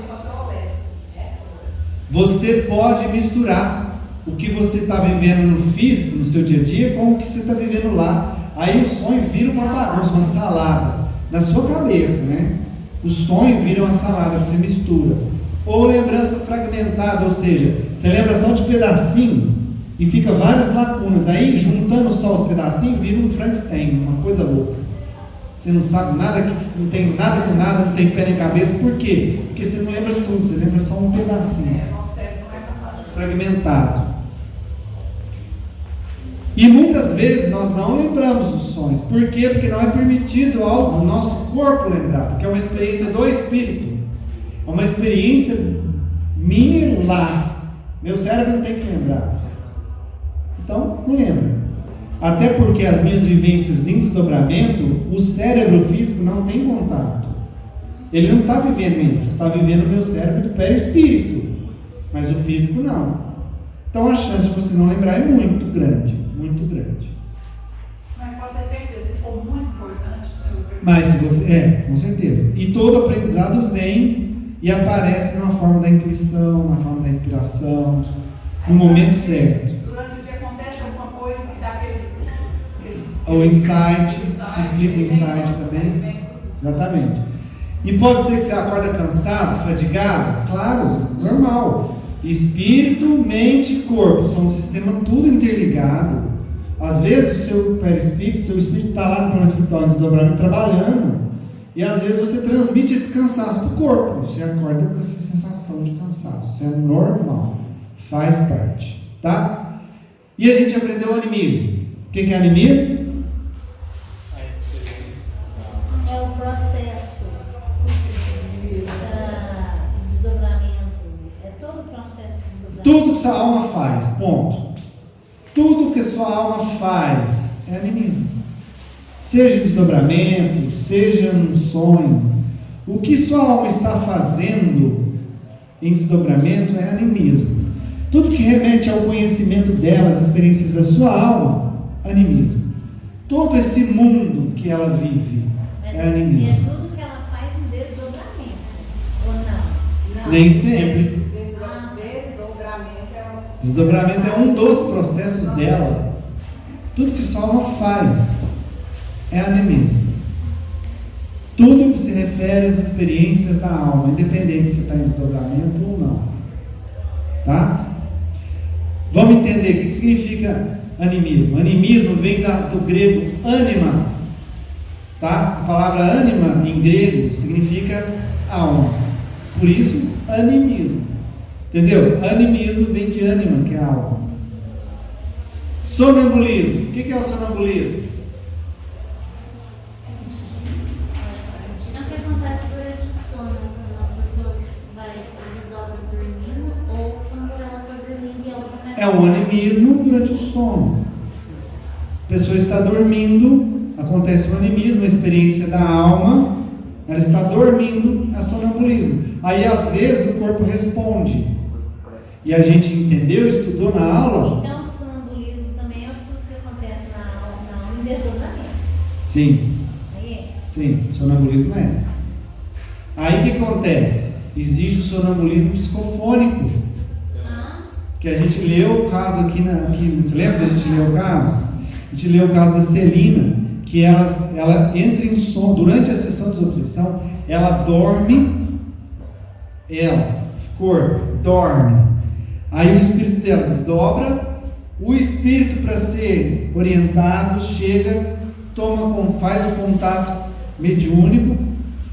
Você pode misturar o que você está vivendo no físico, no seu dia a dia, com o que você está vivendo lá. Aí o sonho vira uma bagunça, uma salada na sua cabeça, né? O sonho vira uma salada que você mistura. Ou lembrança fragmentada, ou seja, você lembra só de pedacinho e fica várias lacunas. Aí, juntando só os pedacinhos, vira um Frankenstein, uma coisa louca. Você não sabe nada, não tem nada com nada, não tem pé nem cabeça. Por quê? Porque você não lembra tudo, você lembra só um pedacinho. Fragmentado. E muitas vezes nós não lembramos dos sonhos. Por quê? Porque não é permitido ao nosso corpo lembrar, porque é uma experiência do espírito. É uma experiência minha lá. Meu cérebro não tem que lembrar. Então, não lembra. Até porque as minhas vivências em desdobramento, o cérebro físico não tem contato. Ele não está vivendo isso. Está vivendo o meu cérebro do perispírito. Mas o físico não. Então a chance de você não lembrar é muito grande. Muito grande. Mas pode ter certeza, se for muito importante, o senhor pergunta. Mas se você. Com certeza. E todo aprendizado vem e aparece na forma da intuição, na forma da inspiração, no momento certo. Durante o dia acontece alguma coisa que dá aquele O insight, se explica o insight também. Exatamente. E pode ser que você acorda cansado, fadigado? Claro, normal. Espírito, mente e corpo são um sistema tudo interligado. Às vezes o seu perispírito, seu espírito está lá no plano espiritual em desdobramento trabalhando, e às vezes você transmite esse cansaço para o corpo. Você acorda com essa sensação de cansaço. Isso é normal, faz parte, tá? E a gente aprendeu o animismo. O que é animismo? É o processo de desdobramento. É todo o processo de desdobramento. Tudo que sua alma faz, ponto. Tudo que sua alma faz é animismo. Seja desdobramento, seja um sonho. O que sua alma está fazendo em desdobramento é animismo. Tudo que remete ao conhecimento dela, as experiências da sua alma, animismo. Todo esse mundo que ela vive é animismo. É tudo que ela faz em desdobramento, ou não? Não. Nem sempre. Desdobramento é Desdobramento é um dos processos dela. Tudo que sua alma faz é animismo. Tudo que se refere às experiências da alma, independente se está em desdobramento ou não. Tá? Vamos entender o que significa animismo. Animismo vem do grego anima. Tá? A palavra anima em grego significa alma. Por isso, animismo. Entendeu? Animismo vem de ânima, que é a alma. Sonambulismo. O que é o sonambulismo? É o que acontece durante o sono, quando a pessoa vai desdobra dormindo, ou quando ela está dormindo e ela começa É o animismo durante o sono. A pessoa está dormindo, acontece o animismo, a experiência da alma, ela está dormindo, é sonambulismo. Aí às vezes o corpo responde. E a gente entendeu, estudou na aula. Então, o sonambulismo também é tudo que acontece na alma em desdobramento. Sim, Aí é. sim, sonambulismo é. Aí o que acontece? Existe o sonambulismo psicofônico. Ah, O Que a gente leu o caso aqui, você lembra da gente ler o caso? A gente leu o caso da Celina, que ela entra em sono, durante a sessão de desobsessão, ela dorme, corpo, dorme. Aí o espírito dela desdobra, o espírito, para ser orientado, chega, faz o contato mediúnico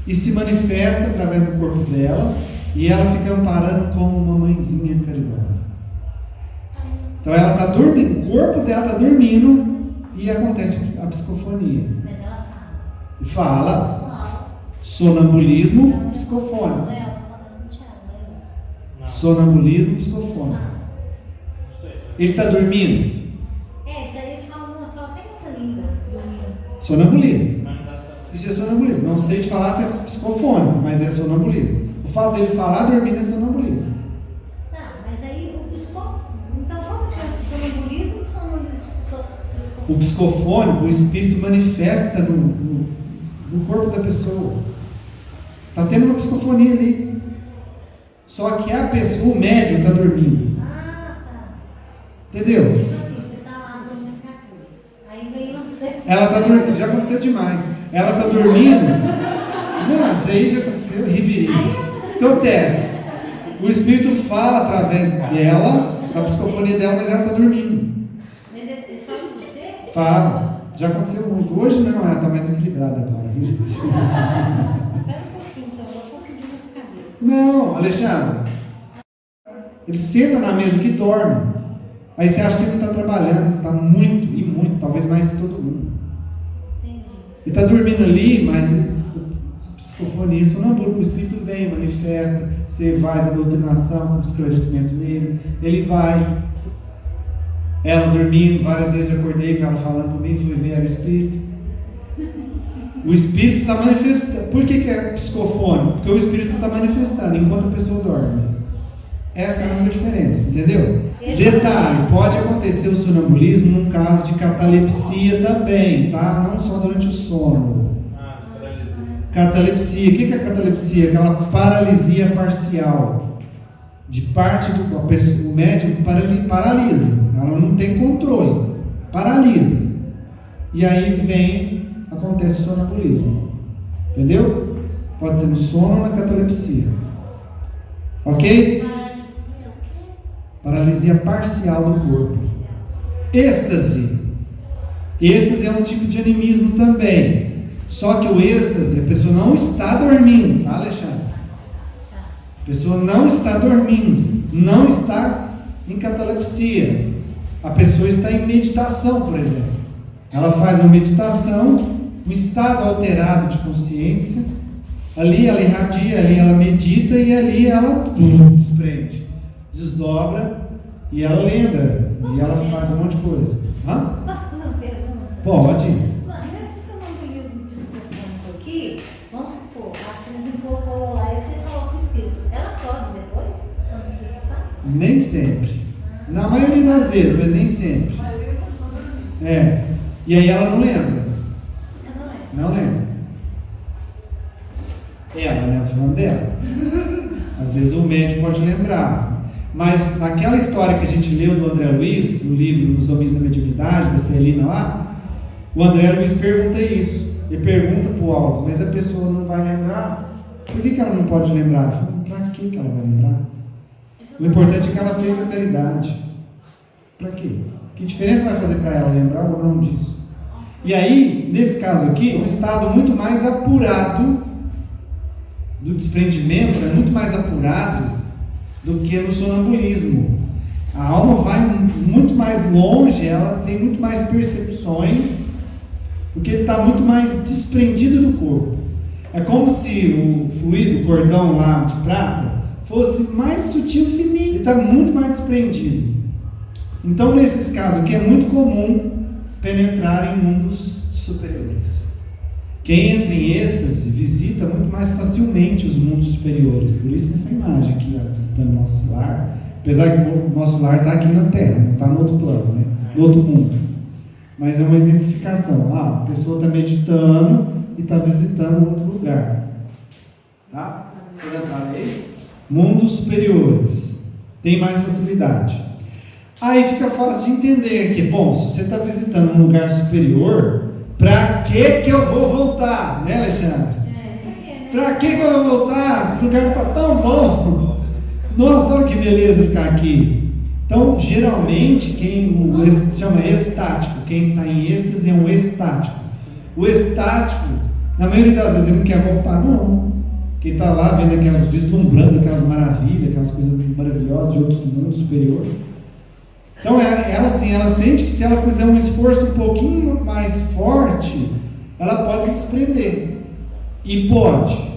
e se manifesta através do corpo dela, e ela fica amparando como uma mãezinha caridosa. Então ela está dormindo, o corpo dela está dormindo e acontece a psicofonia. Mas ela fala. Fala, sonambulismo psicofônico. Sonambulismo psicofônico. Ele está dormindo? Daí fala até outra língua. Sonambulismo. Isso é sonambulismo. Não sei te falar se é psicofônico, mas é sonambulismo. O fato dele falar dormindo é sonambulismo. Tá, mas aí o psicofônico. Então, como que é o sonambulismo e psicofônico? O psicofônico, o espírito manifesta no corpo da pessoa. Está tendo uma psicofonia ali. Só que a pessoa, o médium, está dormindo. Ah, tá. Entendeu? Tipo assim, você está lá dormindo com a cruz. Aí veio uma. Ela está dormindo, já aconteceu demais. Ela está dormindo. Não, isso aí já aconteceu, rivirinho. Acontece. O espírito fala através dela, da psicofonia dela, mas ela está dormindo. Mas ele fala com você? Fala. Já aconteceu muito. Hoje não, ela está mais equilibrada agora, viu, gente? Espera um pouquinho, então, eu vou pedir nessa cabeça. Não, Alexandre. Ele senta na mesa que dorme. Aí você acha que ele não está trabalhando. Está muito, e muito, talvez mais que todo mundo. Entendi. Ele está dormindo ali, mas psicofonia, sonambúlico, o espírito vem, manifesta, você faz a doutrinação, o esclarecimento nele, ele vai. Ela dormindo, várias vezes eu acordei com ela falando comigo, fui ver, era o espírito. O espírito está manifestando. Por que é psicofônico? Porque o espírito está manifestando enquanto a pessoa dorme. Essa é a única diferença, entendeu? Detalhe, pode acontecer o sonambulismo num caso de catalepsia também, tá? Não só durante o sono. Catalepsia, o que é catalepsia? Aquela paralisia parcial. De parte do corpo, o médium paralisa, ela não tem controle, paralisa. E aí acontece o sonambulismo. Entendeu? Pode ser no sono ou na catalepsia. Ok? Paralisia parcial do corpo. Êxtase. Êxtase é um tipo de animismo também. Só que o êxtase, a pessoa não está dormindo, tá, Alexandre? A pessoa não está dormindo, não está em catalepsia. A pessoa está em meditação, por exemplo. Ela faz uma meditação, um estado alterado de consciência. Ali ela irradia, ali ela medita e ali ela desprende, desdobra e ela lembra. E ela faz um monte de coisa. Hã? Posso fazer uma pergunta? Pode. Nesse sonambulismo psicofônico aqui, vamos supor, a atriz incorporou lá e você falou com o espírito. Ela pode depois, quando o espírito sai? Nem sempre. Na maioria das vezes, mas nem sempre. E aí ela não lembra. Não lembra. Ela, né? Falando dela. Às vezes o médico pode lembrar. Mas naquela história que a gente leu do André Luiz, no livro Nos Domínios da Mediunidade, da Celina lá, o André Luiz pergunta isso. Ele pergunta para o Alves, mas a pessoa não vai lembrar? Por que ela não pode lembrar? Para que ela vai lembrar? O importante é que ela fez a caridade. Para quê? Que diferença vai fazer para ela lembrar ou não disso? E aí, nesse caso aqui, um estado muito mais apurado do desprendimento, é muito mais apurado do que no sonambulismo. A alma vai muito mais longe, ela tem muito mais percepções, porque ele está muito mais desprendido do corpo. É como se o fluido, o cordão lá de prata, fosse mais sutil, fininho, ele está muito mais desprendido. Então, nesses casos aqui, é muito comum penetrar em mundos superiores. Quem entra em êxtase visita muito mais facilmente os mundos superiores. Por isso essa imagem aqui, ó, visitando o nosso lar. Apesar que o nosso lar está aqui na Terra, não está no outro plano, né? No outro mundo. Mas é uma exemplificação. A pessoa está meditando e está visitando outro lugar. Tá? Mundos superiores. Tem mais facilidade. Aí fica fácil de entender que, bom, se você está visitando um lugar superior, para que eu vou voltar, né, Alexandre? Para que eu vou voltar? Esse lugar está tão bom. Nossa, olha que beleza ficar aqui. Então, geralmente, chama estático, quem está em êxtase é um estático. O estático, na maioria das vezes, ele não quer voltar, não. Quem está lá vendo aquelas, vislumbrando aquelas maravilhas, aquelas coisas maravilhosas de outros mundos superiores. Então, ela sente que se ela fizer um esforço um pouquinho mais forte, ela pode se desprender. E pode.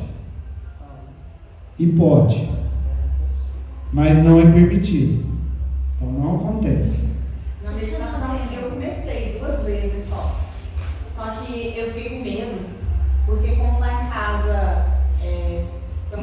Mas não é permitido. Então não acontece. Na meditação eu comecei 2 vezes só. Só que eu fiquei com medo, porque como lá em casa são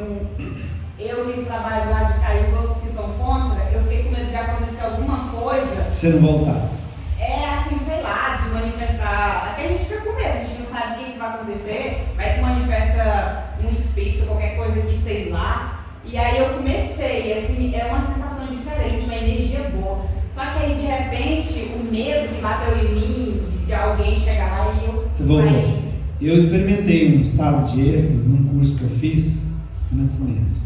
eu que trabalho lá de cá e os outros que são contra, eu fiquei com medo de acontecer alguma coisa. Você não voltar. Assim, sei lá, de manifestar. Até a gente fica com medo, a gente não sabe o que vai acontecer, vai que manifesta um espírito, qualquer coisa que sei lá. E aí eu comecei, assim, é uma sensação diferente, uma energia boa. Só que aí de repente o medo que bateu em mim, de alguém chegar lá e eu. Você voltou. Saí. Eu experimentei um estado de êxtase num curso que eu fiz no Nascimento.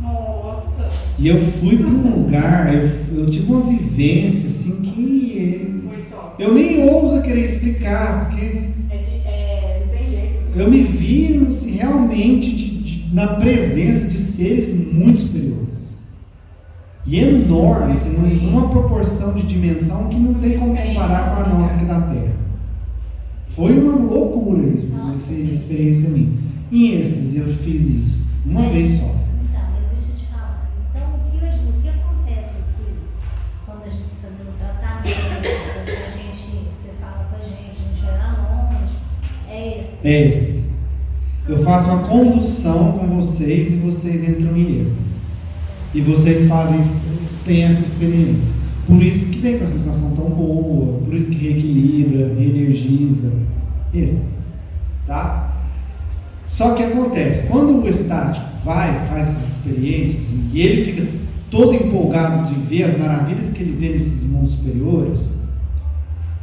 Nossa. E eu fui para um lugar, eu tive uma vivência assim que Foi top. eu nem ouso querer explicar, porque Não tem jeito. eu me vi assim, realmente na presença de seres muito superiores. E enormes, assim, numa proporção de dimensão que não tem como comparar com a nossa aqui da Terra. Foi uma loucura isso, essa experiência minha. Em êxtase eu fiz isso, uma vez só. Então, mas deixa eu te falar. Então, o que acontece aqui, quando a gente está fazendo o tratamento, você fala com a gente vai lá longe, é êxtase. É êxtase. Eu faço uma condução com vocês e vocês entram em êxtase. E vocês têm essa experiência. Por isso que vem com a sensação tão boa, por isso que reequilibra, reenergiza. Êxtase. Tá? Só que acontece, quando o estático faz essas experiências e ele fica todo empolgado de ver as maravilhas que ele vê nesses mundos superiores,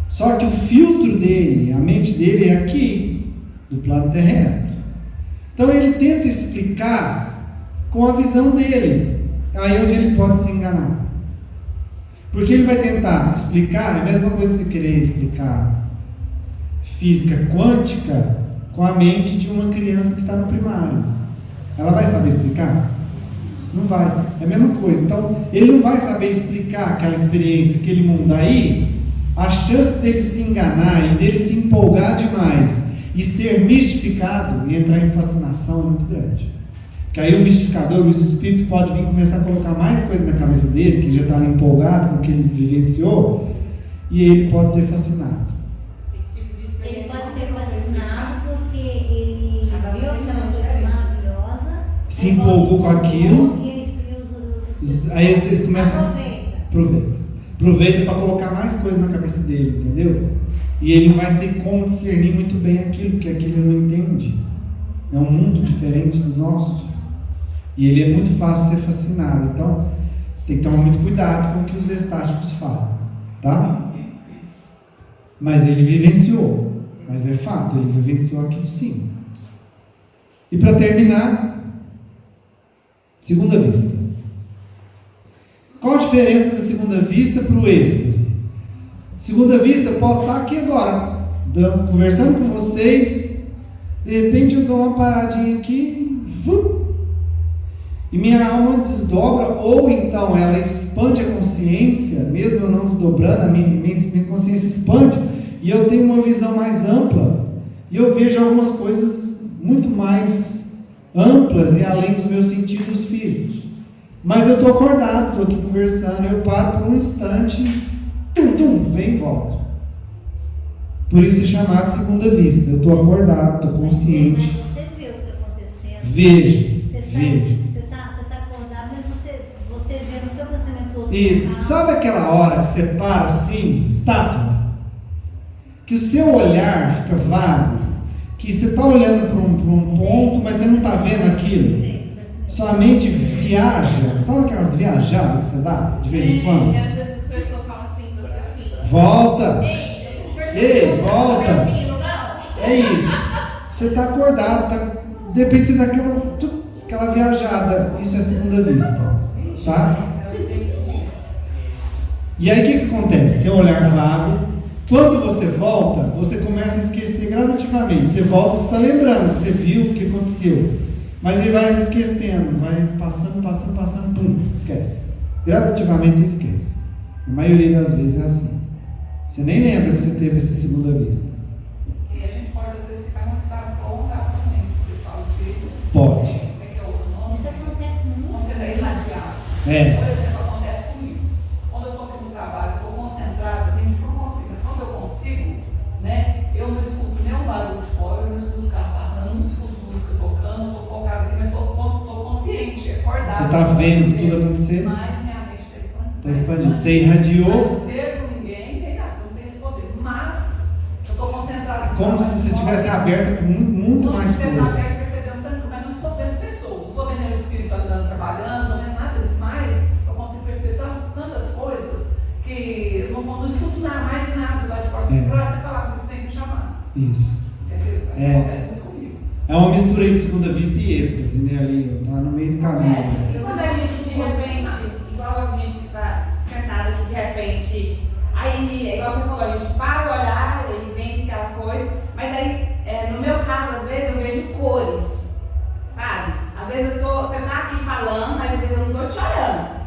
só que o filtro dele, a mente dele é aqui, do plano terrestre. Então ele tenta explicar com a visão dele. Aí é onde ele pode se enganar. Porque ele vai tentar explicar, é a mesma coisa que você querer explicar física quântica com a mente de uma criança que está no primário. Ela vai saber explicar? Não vai. É a mesma coisa. Então, ele não vai saber explicar aquela experiência, aquele mundo aí. A chance dele se enganar e dele se empolgar demais e ser mistificado e entrar em fascinação é muito grande. Porque aí o mistificador, os espíritos podem vir começar a colocar mais coisas na cabeça dele, que ele já está empolgado com o que ele vivenciou, e ele pode ser fascinado. Esse tipo de Ele experiência. pode ser fascinado porque ele viu aquela coisa maravilhosa, Se empolgou com aquilo, e ele os aí eles começam a aproveita. aproveita para colocar mais coisas na cabeça dele, entendeu? E ele não vai ter como discernir muito bem aquilo, porque aquilo ele não entende. É um mundo diferente do nosso. E ele é muito fácil ser fascinado. Então, você tem que tomar muito cuidado com o que os estáticos falam, tá? Mas ele vivenciou. Mas é fato, ele vivenciou aquilo sim. E para terminar, segunda vista. Qual a diferença da segunda vista para o êxtase? Segunda vista, eu posso estar aqui agora, conversando com vocês, de repente eu dou uma paradinha aqui, e minha alma desdobra, ou então ela expande a consciência, mesmo eu não desdobrando, a minha consciência expande, e eu tenho uma visão mais ampla, e eu vejo algumas coisas muito mais amplas e além dos meus sentidos físicos. Mas eu estou acordado, estou aqui conversando, eu paro por um instante, vem e volto. Por isso é chamado segunda vista. Eu estou acordado, estou consciente. Mas você vê o que está acontecendo. Vejo. Você está acordado, mas você vê no seu pensamento. Isso. Sabe aquela hora que você para assim, estátua? Que o seu olhar fica vago, que você está olhando para um ponto, mas você não está vendo aquilo. Sua mente viaja. Sabe aquelas viajadas que você dá de vez em quando? E às vezes as Volta. Ei, volta. Não. É isso. Você está acordado, de repente você dá aquela viajada. Isso é segunda vista. Tá? E aí o que acontece? Tem um olhar vago. Quando você volta, você começa a esquecer gradativamente. Você volta, você está lembrando que você viu o que aconteceu. Mas aí vai esquecendo, vai passando, pum, esquece. Gradativamente você esquece. A maioria das vezes é assim. Você nem lembra que você teve essa segunda vista. E a gente pode, às vezes, ficar num estado prolongado também. Porque fala de... Pode. Como é que é o outro nome? Isso acontece muito. Quando você está irradiado. É. Por exemplo, acontece comigo. Quando eu estou aqui no trabalho, estou concentrada, tem gente que não consigo, mas quando eu consigo, né, eu não escuto nenhum barulho de fora, eu não escuto carro passando, não escuto música tocando, eu estou focada aqui, mas estou consciente, acordada. Você está vendo tudo acontecer? Mas minha mente está expandindo. Está expandindo. Você irradiou. Eu não vejo ninguém, nem nada, eu não tenho esse poder. Mas eu estou concentrada. É como se você estivesse aberta com muito mais coisa. coisa. Percebendo tanto, mas não estou vendo pessoas. Não estou vendo o espírito andando, trabalhando, não vendo nada disso, mas eu consigo perceber tantas coisas que eu não escuto mais nada lá de fora. Para você falar que você tem que chamar. Isso. Entendeu? Isso É. acontece muito comigo. É uma mistura aí de segunda vista e êxtase, né? Ali, tá no meio do caminho. E quando a gente de repente, igual a gente que está sentada aqui de repente, aí, igual você falou, a gente para o olhar e vem aquela coisa, mas aí, no meu caso, às vezes eu vejo cores, sabe? Às vezes você tá aqui falando, mas às vezes eu não tô te olhando.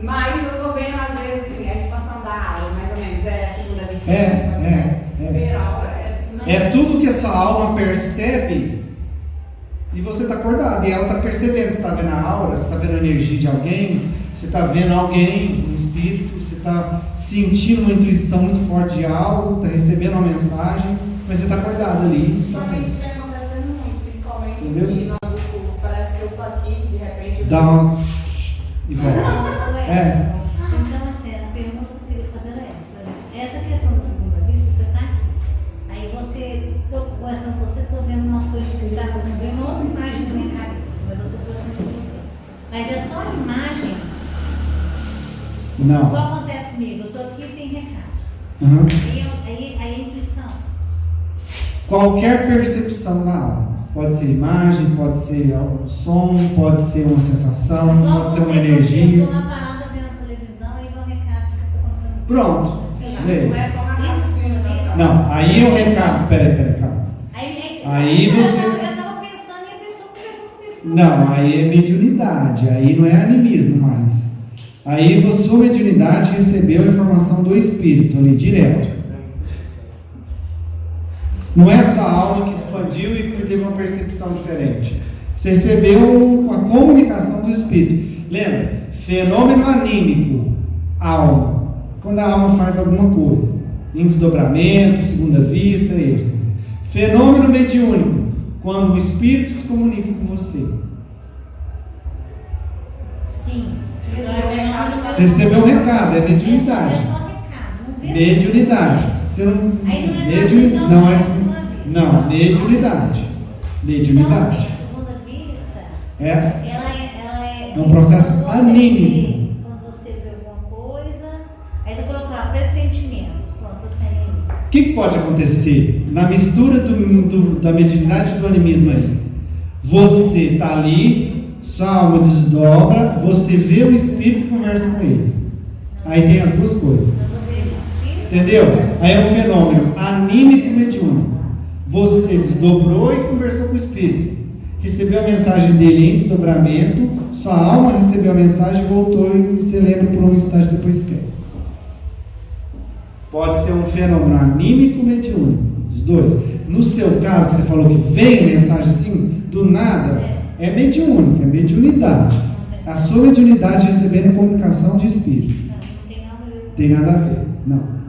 Mas eu tô vendo, às vezes, assim, a expansão da aura, mais ou menos, é a segunda vista. Ver a hora é assim. É tudo que essa alma percebe e você está acordado. E ela está percebendo. Você está vendo a aura, você está vendo a energia de alguém, você está vendo alguém, um espírito, você está sentindo uma intuição muito forte de algo, está recebendo uma mensagem, mas você está acordado ali. Principalmente que acontecendo muito, principalmente Entendeu? aqui no curso. Parece que eu tô aqui, de repente. Dá umas. E volta. É. Então, assim, a pergunta que eu queria fazer é essa. Por exemplo, essa questão da segunda vista, você está aqui. Aí você, estou conversando com você, estou vendo uma coisa que está vendo outra imagem na minha cabeça, mas eu estou conversando com você. Mas é só a imagem. O que Não. acontece comigo? Eu estou aqui e tem recado. Uhum. Aí a intuição. Qualquer percepção da alma. Pode ser imagem, pode ser um som, pode ser uma sensação, pode ser uma Eu energia. estou na parada vendo a televisão e vem um recado que está acontecendo. Pronto. Veio. Não é só uma raciocínio, não. Não, aí é o recado. Peraí, calma. Aí você. Eu estava pensando e a pessoa conversou comigo. Não, aí é mediunidade, aí não é animismo mais. Aí a sua mediunidade recebeu a informação do espírito ali, direto. Não é essa alma que expandiu e teve uma percepção diferente. Você recebeu a comunicação do espírito. Lembra? Fenômeno anímico, alma. Quando a alma faz alguma coisa. Em desdobramento, segunda vista, êxtase. Fenômeno mediúnico, quando o espírito se comunica com você. Sim. Você recebeu um recado, é mediunidade. É só recado. Não vê. Mediunidade. Você não. Aí não é Mediunidade. nada, Não, é. segunda vista. Não, mediunidade. Então, Mediunidade. assim, a segunda vista, É. ela é É um processo quando você anímico. quando você vê alguma coisa, aí você coloca lá, pressentimentos. Pronto, eu tenho. O que pode acontecer na mistura da mediunidade e do animismo aí? Você está ali, sua alma desdobra, você vê o espírito e conversa com ele. Aí tem as duas coisas. Você vê o espírito. Entendeu? Aí é um fenômeno anímico e mediúnico. Você desdobrou e conversou com o espírito. Recebeu a mensagem dele em desdobramento, sua alma recebeu a mensagem, voltou e você lembra por um instante, depois esquece. Pode ser um fenômeno anímico e mediúnico, os dois. No seu caso, você falou que veio mensagem assim, do nada, é mediúnico, é mediunidade. A sua mediunidade recebendo comunicação de espírito. Não tem nada a ver. Tem nada a ver, não.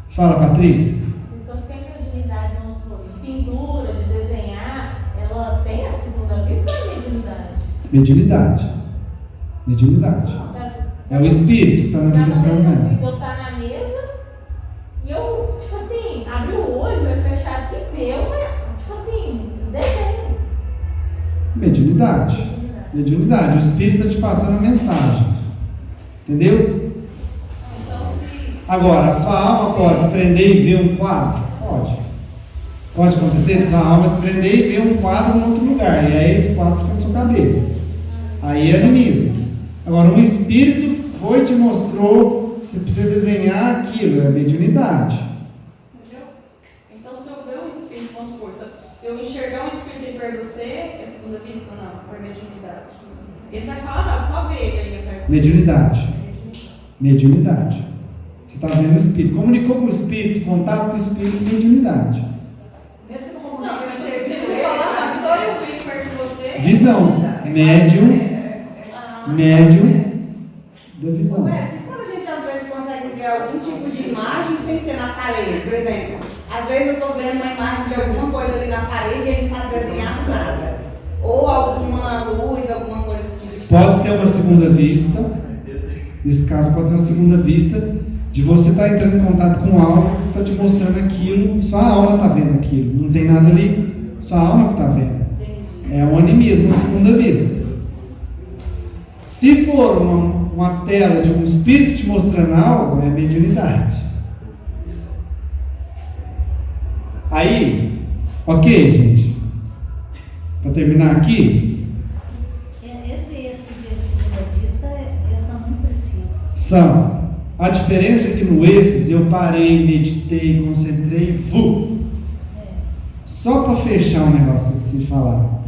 Fala, Patrícia. A pessoa que tem mediunidade, vamos supor, de pintura, de desenhar, ela tem a segunda vista ou é mediunidade? Mediunidade. Mediunidade. É o espírito que está manifestando nela. Eu estar na mesa e eu, tipo assim, abrir o olho, vai fechar aqui e ver, tipo assim, desenho. Mediunidade. Mediunidade. O espírito está te passando a mensagem. Entendeu? Então, se Agora, a sua alma pode se prender e ver um quadro? Pode. Pode acontecer de sua alma se prender e ver um quadro em outro lugar. E aí esse quadro fica na sua cabeça. Aí é animismo. Agora, um espírito foi e te mostrou que você precisa desenhar aquilo, é mediunidade. Entendeu? Então, se eu ver um espírito, vamos supor, se eu enxergar um espírito aí perto de você, é segunda vista ou não? Ou é mediunidade? Ele vai falar nada, só ver ele aí perto de você. Mediunidade. Mediunidade. Você está vendo o espírito. Comunicou com o espírito, contato com o espírito, mediunidade. Mesmo se não Não, comunica, se ele não falar nada, só eu vi perto de você. Visão. Médium da visão. Quando a gente às vezes consegue ver algum tipo de imagem sem ter na parede, por exemplo, às vezes eu estou vendo uma imagem de alguma coisa ali na parede e ele não está desenhando nada. Ou alguma luz, alguma coisa assim. Pode ser uma segunda vista. Nesse caso, pode ser uma segunda vista de você estar entrando em contato com algo que está te mostrando aquilo, e só a alma está vendo aquilo. Não tem nada ali, só a alma que está vendo. É um animismo, uma segunda vista. Se for uma tela de um espírito te mostrando algo, é mediunidade. Aí, ok, gente? Para terminar aqui, Esse êxtase e a segunda vista são muito parecidos. são. A diferença é que no êxtase eu parei, meditei, concentrei, só para fechar um negócio que eu esqueci de falar.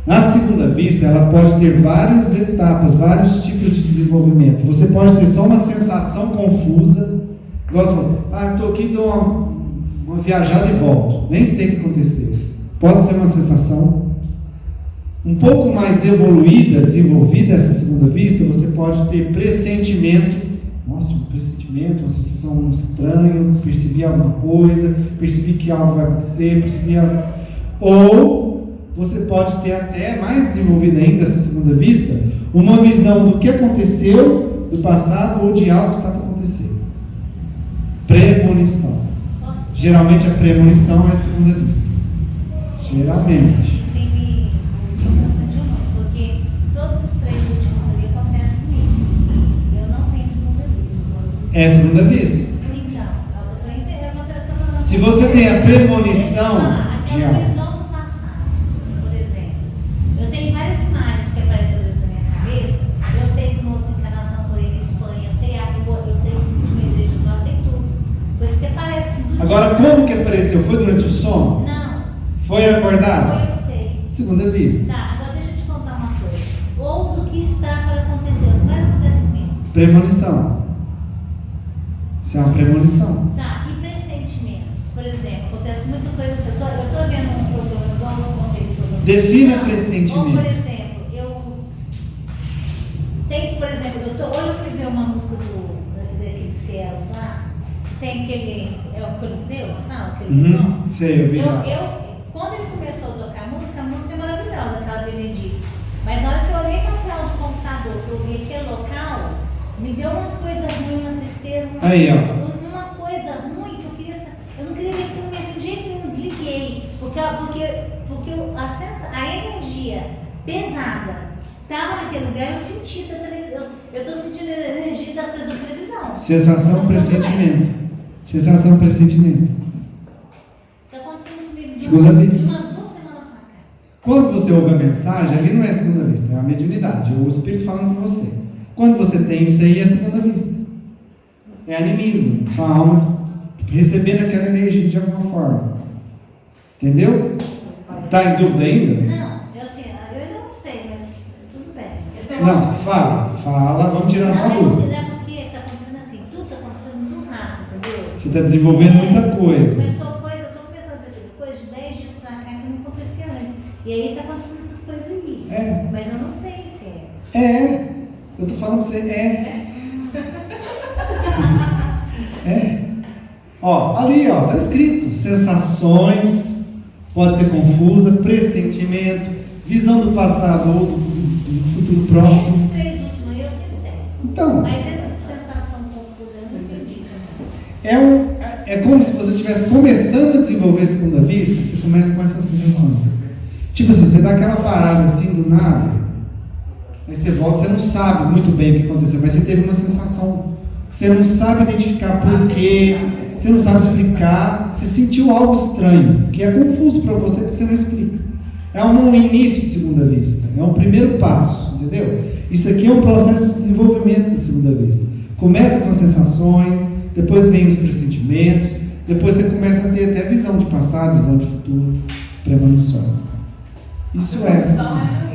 Na segunda vista, ela pode ter várias etapas, vários tipos de desenvolvimento. Você pode ter só uma sensação confusa, igual você falou, estou aqui, dou uma viajada e volto, nem sei o que aconteceu. Pode ser uma sensação um pouco mais evoluída, desenvolvida essa segunda vista. Você pode ter pressentimento. Nossa, um pressentimento, uma sensação estranha, percebi alguma coisa, percebi que algo vai acontecer, percebi algo. Ou você pode ter até mais desenvolvida ainda essa segunda vista, uma visão do que aconteceu do passado ou de algo que está para acontecer. Premonição. Geralmente a premonição é a segunda vista. Geralmente. Sem me confundir muito, porque todos os 3 últimos ali acontecem comigo. Eu não tenho segunda vista. É a segunda vista. Então, eu estou entendendo. Se você tem a premonição de aquela algo. visão do passado, por exemplo. Eu tenho várias imagens que aparecem às vezes na minha cabeça. Eu sei que uma outra encarnação por aí na Espanha, eu sei que uma igreja, eu sei tudo. Por isso que aparece muito. Agora, como que apareceu? Foi durante o sono? Não. Foi acordado? Eu sei. Segunda vista. Tá, agora deixa eu te contar uma coisa. Ou do que está para acontecer. Não vai acontecer comigo. Premonição. Isso é uma premonição. Tá, e pressentimentos? Por exemplo, acontece muita coisa. Eu estou vendo um programa, igual eu contei do programa. Defina Não, pressentimento. Ou, por exemplo, hoje eu fui ver uma música daqueles céus lá. Tem aquele, é o Coliseu, fala aquele nome? Sei, eu vi já. Quando ele começou a tocar a música é maravilhosa, aquela Benedito. Mas na hora que eu olhei para a tela do computador, que eu vi aquele local, me deu uma coisa ruim, uma tristeza, Aí, ó. uma coisa ruim que eu não queria ver aquilo mesmo, de jeito nenhum, desliguei. Porque a energia pesada estava naquele lugar, eu senti da televisão, eu estou sentindo a energia das coisas da televisão. Sensação, pressentimento. Sensação, pressentimento. Está acontecendo comigo Segunda vista. de umas 2 semanas para cá. Quando você ouve a mensagem, ali não é a segunda vista, é a mediunidade, é o Espírito falando com você. Quando você tem isso aí, é a segunda vista. É animismo, sua alma recebendo aquela energia de alguma forma. Entendeu? Está em dúvida ainda? Não, eu não sei, mas tudo bem. Não, fala, vamos tirar essa dúvida. É porque está acontecendo assim, tudo está acontecendo muito rápido, entendeu? Você está desenvolvendo muita coisa. Começou coisa, eu estou começando a perceber coisa de 10 dias para cá que não acontecia antes. E aí está acontecendo essas coisas ali. É. Mas eu não sei se é. Eu estou falando para você, Ó, ali, ó, tá escrito. Sensações, pode ser confusa, pressentimento, visão do passado ou do futuro próximo. Esses 3 últimos aí eu sempre tenho. Então, Mas essa sensação confusa eu não entendi. é como se você estivesse começando a desenvolver a segunda vista, você começa com essas sensações. Tipo assim, você dá aquela parada assim do nada, aí você volta, você não sabe muito bem o que aconteceu, mas você teve uma sensação que você não sabe identificar porquê, você não sabe explicar, você sentiu algo estranho, que é confuso para você porque você não explica. É um início de segunda vista, é um primeiro passo, entendeu? Isso aqui é um processo de desenvolvimento da segunda vista. Começa com as sensações, depois vem os pressentimentos, depois você começa a ter até visão de passado, visão de futuro, premonições. Isso é.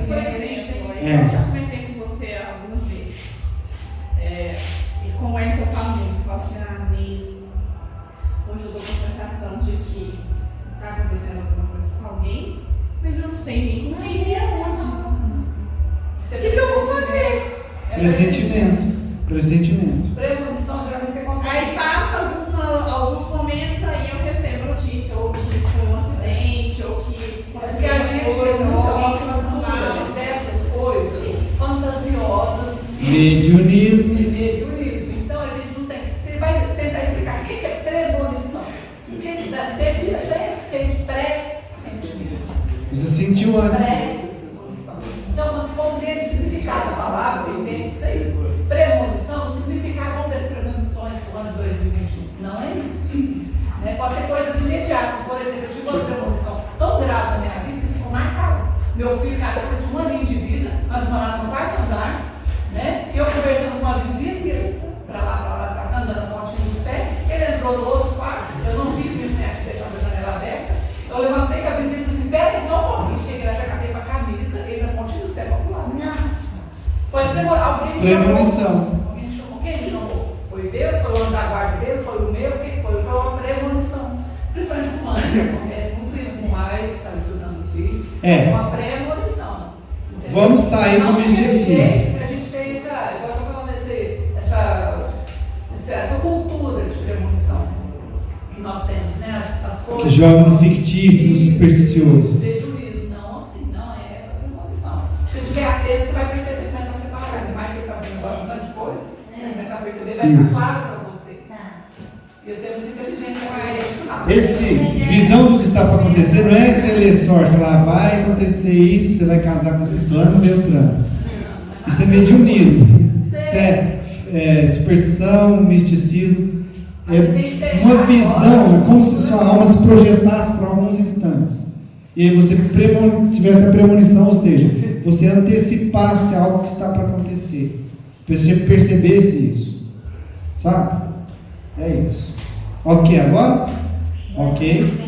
Por exemplo, eu já comentei com você algumas vezes. E com ele que eu falo muito, eu falo assim, Ney, hoje eu estou com a sensação de que está acontecendo alguma coisa com alguém, mas eu não sei nem como é que é onde. O que eu vou fazer? Pressentimento. Premonição, geralmente você consegue. Aí passa alguns momentos, aí eu recebo a notícia, ou que foi um acidente, ou que. Porque a gente desenvolve dessas coisas fantasiosas. Mediunismo. Então a gente não tem. Você vai tentar explicar o que é premonição. O que define pré-sentimento. Você sentiu antes. Então, quando você compreende o significado da palavra, você entende isso aí. Premonição, o significado das premonições do ano 2021. Não é isso. Né? Pode ser coisas imediatas. Por exemplo, eu tive uma premonição tão grave na minha vida que isso ficou marcado. Meu filho casou de 1 aninho de vida, nós morávamos no quarto andar, né? Eu conversando com uma vizinha, pra lá, andando no pontinho dos pés, ele entrou no outro quarto, eu não vi minha internet deixando a janela aberta. Eu levantei com a vizinha e disse assim: pera só um pouquinho. Cheguei lá, já catei pra camisa, ele na pontinha dos pés pra pular. Nossa! Foi alguém Premonição. Alguém chamou. Quem me chamou? Foi Deus, foi o ano da guarda dele, foi o meu, quem foi? Foi uma premonição. Principalmente com mãe, acontece muito isso com mais que está estudando os filhos. É uma premonição. Entendeu? Vamos sair do misticismo. A gente tem essa cultura de premonição que nós temos, né? As coisas. Que joga no fictício, no supersticioso. Prejuízo. Não, assim, não é essa premonição. Se tiver atento, você vai perceber, começar a separar. Ainda mais que você está vendo um tanto de coisa, você vai começar a perceber, vai ficar claro para você. E você é muito inteligente, vai. Esse visão do que está para acontecer não é você ler sorte, falar vai acontecer isso, você vai casar com esse plano, Beltrano. Isso é mediunismo. Isso é superstição, misticismo. É uma visão, é como se sua alma se projetasse por alguns instantes. E aí você tivesse a premonição, ou seja, você antecipasse algo que está para acontecer. Você percebesse isso. Sabe? É isso. Ok agora? Ok.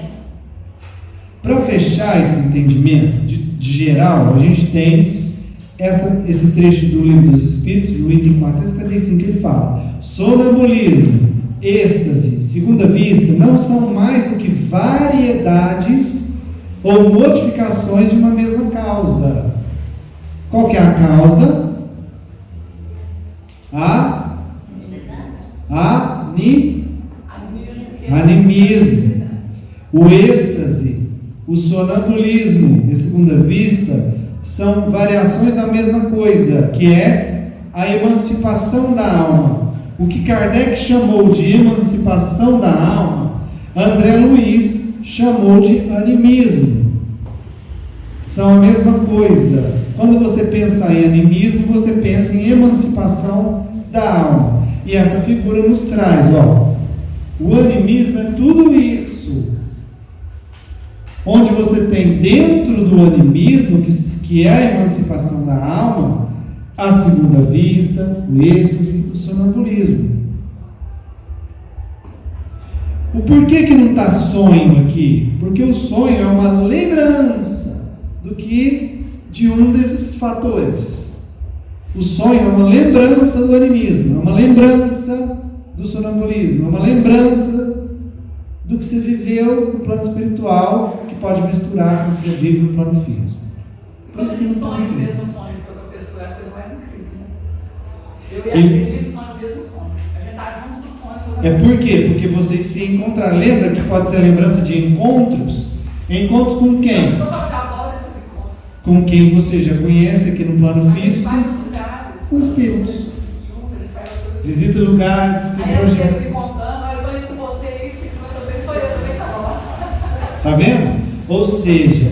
Para fechar esse entendimento de geral, a gente tem esse trecho do Livro dos Espíritos, no item 455, que ele fala: sonambulismo, êxtase, segunda vista, não são mais do que variedades ou modificações de uma mesma causa. Qual que é a causa? Animismo. O êxtase, o sonambulismo e a segunda vista são variações da mesma coisa, que é a emancipação da alma. O que Kardec chamou de emancipação da alma, André Luiz chamou de animismo. São a mesma coisa. Quando você pensa em animismo, você pensa em emancipação da alma. E essa figura nos traz, o animismo é tudo isso. Onde você tem dentro do animismo, que é a emancipação da alma, a segunda vista, o êxtase, o sonambulismo. O porquê que não está sonho aqui? Porque o sonho é uma lembrança de um desses fatores. O sonho é uma lembrança do animismo, é uma lembrança do sonambulismo, é uma lembrança do que você viveu no plano espiritual, que pode misturar com o que você vive no plano físico. Por isso que não sonho, o mesmo sonho que outra pessoa é a coisa mais incrível, né? Eu e a gente sonha o mesmo sonho. A gente está junto do sonho. É por quê? Porque vocês se encontraram. Lembra que pode ser a lembrança de encontros? Encontros com quem? Eu adoro esses encontros. Com quem você já conhece aqui no plano físico? Com espíritos. Visita lugares, tem projeto. Me contando, eu sonhei com você, isso também sou eu também estava lá. Tá vendo? Ou seja,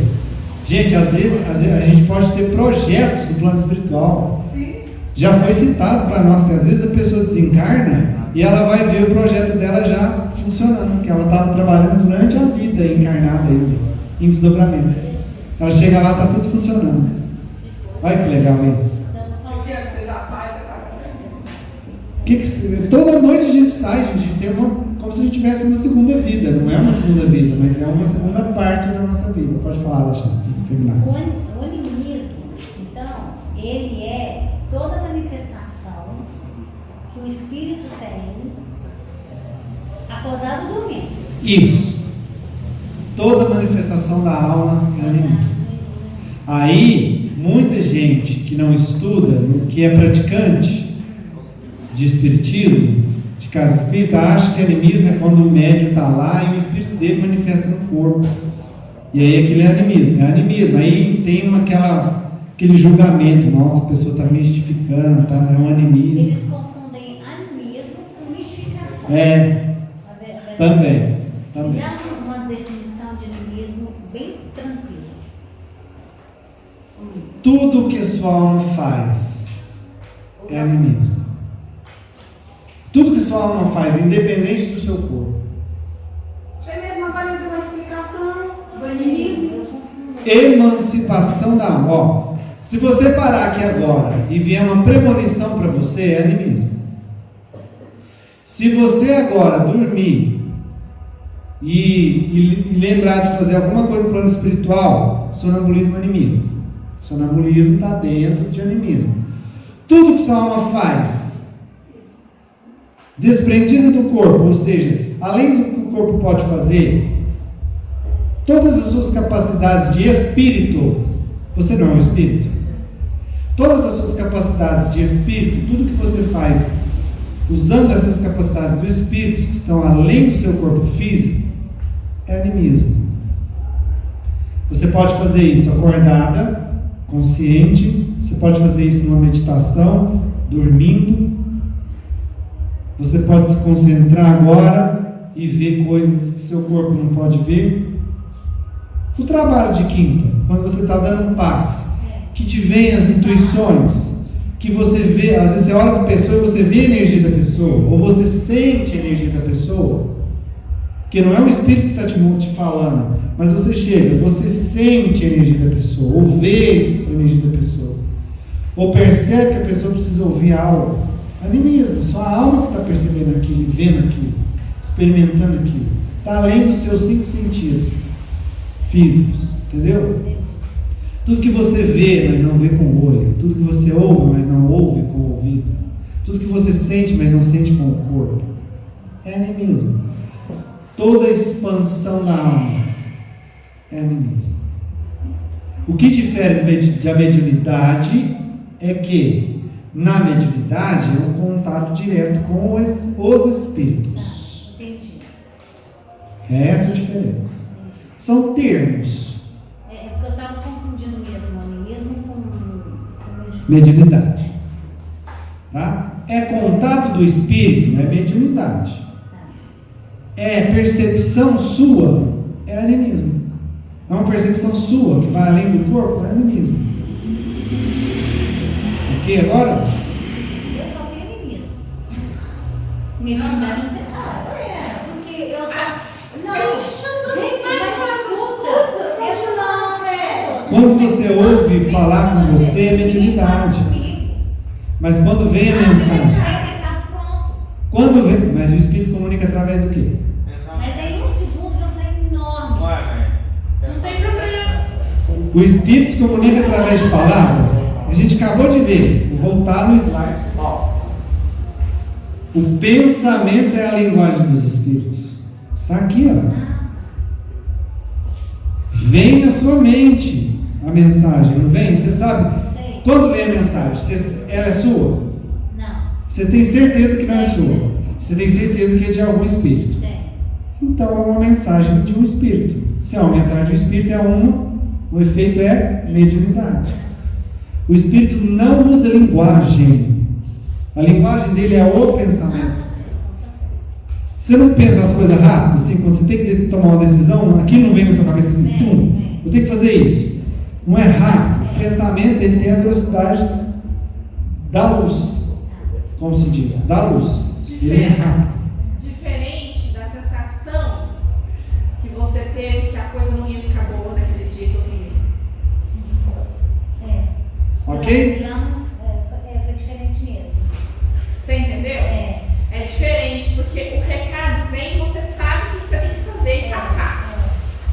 gente, às vezes a gente pode ter projetos no plano espiritual. Sim. Já foi citado para nós que às vezes a pessoa desencarna e ela vai ver o projeto dela já funcionando, que ela estava trabalhando durante a vida encarnada ainda, em desdobramento. Ela chega lá, está tudo funcionando. Olha que legal isso. Toda noite a gente sai, gente, a gente tem como se a gente tivesse uma segunda vida. Não é uma segunda vida, mas é uma segunda parte da nossa vida. Pode falar, Alexandre, para terminar. O animismo, então, ele é toda manifestação que o espírito tem acordado dormindo. Isso. Toda manifestação da alma é animismo. Aí, muita gente que não estuda, que é praticante de espiritismo, de casa espírita, acha que animismo é quando o médium está lá e o espírito dele manifesta no corpo. E aí aquilo é animismo. É animismo. Aí tem aquele julgamento. Nossa, a pessoa está mistificando, tá? É um animismo. Eles confundem animismo com mistificação. Também. Dá uma definição de animismo bem tranquila. Tudo que a sua alma faz é animismo. Tudo que sua alma faz, independente do seu corpo. Você mesmo agora deu uma explicação do animismo. Emancipação da alma. Ó, se você parar aqui agora e vier uma premonição para você, é animismo. Se você agora dormir e lembrar de fazer alguma coisa no plano espiritual, sonambulismo é animismo. Sonambulismo está dentro de animismo. Tudo que sua alma faz, desprendida do corpo, ou seja, além do que o corpo pode fazer, todas as suas capacidades de espírito, você não é um espírito? Todas as suas capacidades de espírito, tudo que você faz usando essas capacidades do espírito que estão além do seu corpo físico, é animismo. Você pode fazer isso acordada, consciente, você pode fazer isso numa meditação, dormindo. Você pode se concentrar agora e ver coisas que seu corpo não pode ver. O trabalho de quinta, quando você está dando um passe, que te vem as intuições, que você vê, às vezes você olha para a pessoa e você vê a energia da pessoa, ou você sente a energia da pessoa, porque não é o espírito que está te falando, mas você chega, você sente a energia da pessoa, ou vê a energia da pessoa, ou percebe que a pessoa precisa ouvir algo. Animismo, só a alma que está percebendo aquilo, vendo aquilo, experimentando aquilo, está além dos seus 5 sentidos físicos, entendeu? Tudo que você vê, mas não vê com o olho, tudo que você ouve, mas não ouve com o ouvido, tudo que você sente, mas não sente com o corpo, é animismo. Toda a expansão da alma é animismo. O que difere da mediunidade é que na mediunidade é um contato direto com os espíritos. Entendi. É essa a diferença. São termos. É porque eu estava confundindo mesmo o animismo com mediunidade. Tá? É contato do espírito, é mediunidade. É percepção sua, é animismo. É uma percepção sua que vai além do corpo, é animismo. Ok, agora? Eu só tenho animismo. Mediunidade não tem nada. Porque eu só. Não, gente, mas escuta. Eu não sei. Quando você ouve falar com você, é mediunidade. Mas quando vem a mensagem. Quando vem. Mas o Espírito comunica através do quê? Mas aí um segundo eu tenho enorme. Não tem problema. O Espírito se comunica através de palavras. A gente acabou de ver. Vou voltar no slide. O pensamento é a linguagem dos Espíritos. Está aqui, ó. Vem na sua mente a mensagem, não vem? Você sabe? Sei. Quando vem a mensagem, ela é sua? Não. Você tem certeza que não é sua? Você tem certeza que é de algum espírito? Tem. Então é uma mensagem de um espírito. Se é uma mensagem de um espírito, o efeito é mediunidade. O espírito não usa linguagem. A linguagem dele é o pensamento. Você não pensa as coisas rápido, assim, quando você tem que tomar uma decisão, aqui não vem na sua cabeça assim, tum, eu tenho que fazer isso. Não é rápido. O pensamento, ele tem a velocidade dá luz. Como se diz? Dá luz. Ele é rápido. Diferente da sensação que você teve que a coisa não ia ficar boa naquele dia que eu queimei. Ok? Foi diferente mesmo. Você entendeu? É diferente, porque o recado vem e você sabe o que você tem que fazer e passar.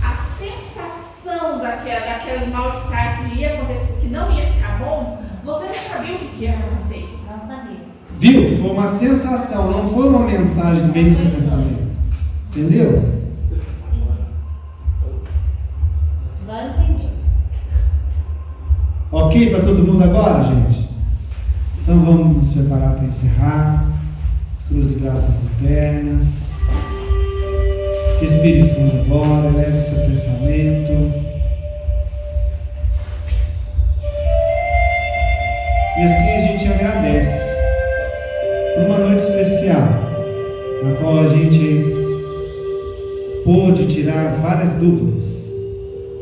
A sensação daquele mal-estar que ia acontecer, que não ia ficar bom, você não sabia o que ia acontecer. Não sabia. Viu? Foi uma sensação, não foi uma mensagem que veio no seu pensamento. Entendeu? Agora eu entendi. Ok para todo mundo agora, gente? Então vamos nos preparar para encerrar. Cruze braços e pernas. Respire fundo agora, leve o seu pensamento. E assim a gente agradece por uma noite especial, na qual a gente pôde tirar várias dúvidas,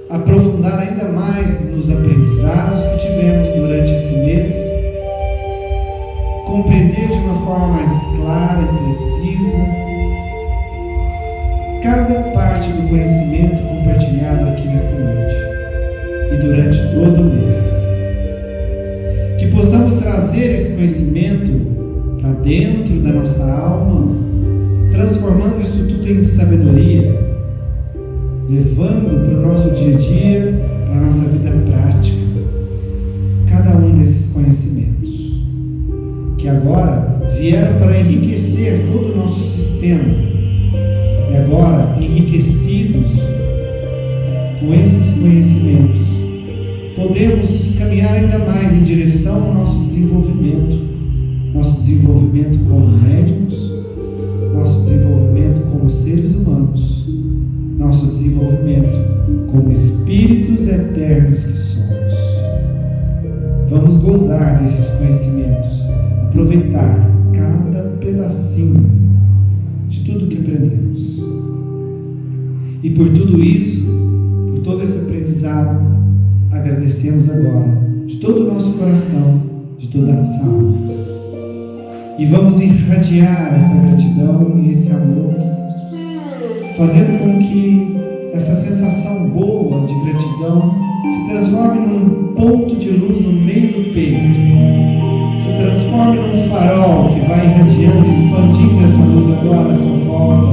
aprofundar ainda mais nos aprendizados que tivemos durante esse mês, compreender de uma forma mais clara e precisa cada parte do conhecimento compartilhado aqui nesta noite e durante todo o mês. Que possamos trazer esse conhecimento para dentro da nossa alma, transformando isso tudo em sabedoria, levando para o nosso dia a dia, para a nossa vida prática, cada um desses conhecimentos, que agora vieram para enriquecer todo o nosso sistema, e agora, enriquecidos com esses conhecimentos, podemos caminhar ainda mais em direção ao nosso desenvolvimento como médicos, nosso desenvolvimento como seres humanos, nosso desenvolvimento como espíritos eternos que somos. Vamos gozar desses conhecimentos, aproveitar cada pedacinho de tudo que aprendemos. E por tudo isso, por todo esse aprendizado, agradecemos agora, de todo o nosso coração, de toda a nossa alma. E vamos irradiar essa gratidão e esse amor, fazendo com que essa sensação boa de gratidão se transforme num ponto de luz no meio do peito, se transforme num farol que vai irradiando, expandindo essa luz agora à sua volta,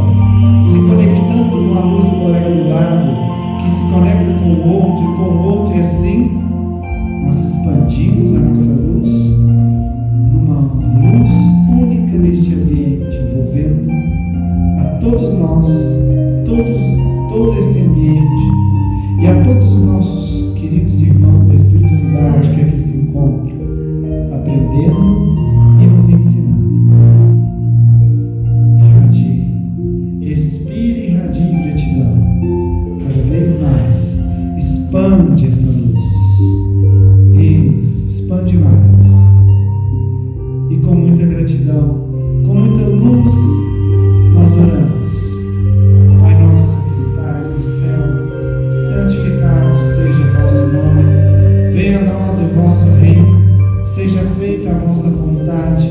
se conectando com a luz do colega do lado, que se conecta com o outro, e assim nós expandimos a nossa luz numa luz única neste ambiente, envolvendo a todos nós, todo esse ambiente, e a todos os nossos queridos irmãos da espiritualidade que aqui se encontram, aprendendo e nos ensinando. Irradie, respire e irradie gratidão. Cada vez mais, expande essa luz. Isso, expande mais. E com muita gratidão, com muita luz, nós oramos. Pai nosso que estais no céu, santificado seja o vosso nome. Venha a nós o vosso reino. Seja feita a vossa vontade,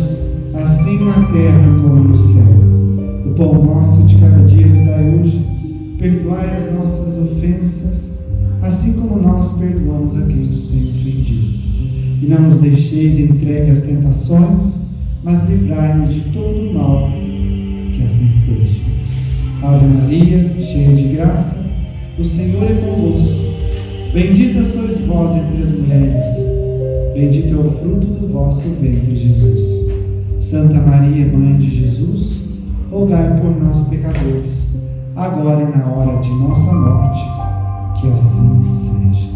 assim na terra como no céu. O pão nosso de cada dia nos dai hoje. Perdoai as nossas ofensas, assim como nós perdoamos a quem nos tem ofendido. E não nos deixeis entregue às tentações, mas livrai-nos de todo o mal, que assim seja. Ave Maria, cheia de graça, o Senhor é convosco. Bendita sois vós entre as mulheres, bendito é o fruto do vosso ventre, Jesus. Santa Maria, Mãe de Jesus, rogai por nós, pecadores, agora e na hora de nossa morte. Que assim seja.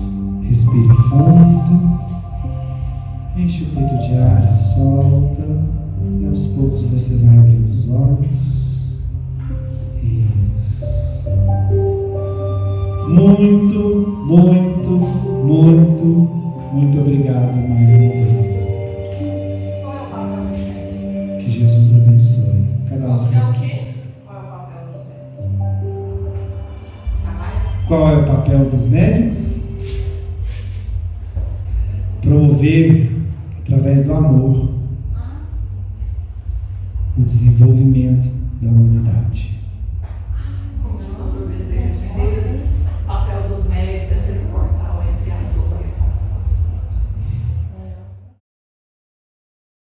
Respire fundo, enche o peito de ar e solta, e aos poucos você vai abrindo os olhos. Isso. Muito obrigado mais uma vez. Que Jesus abençoe cada um de vocês. Qual é o papel dos médicos? Promover a através do amor, o desenvolvimento da humanidade.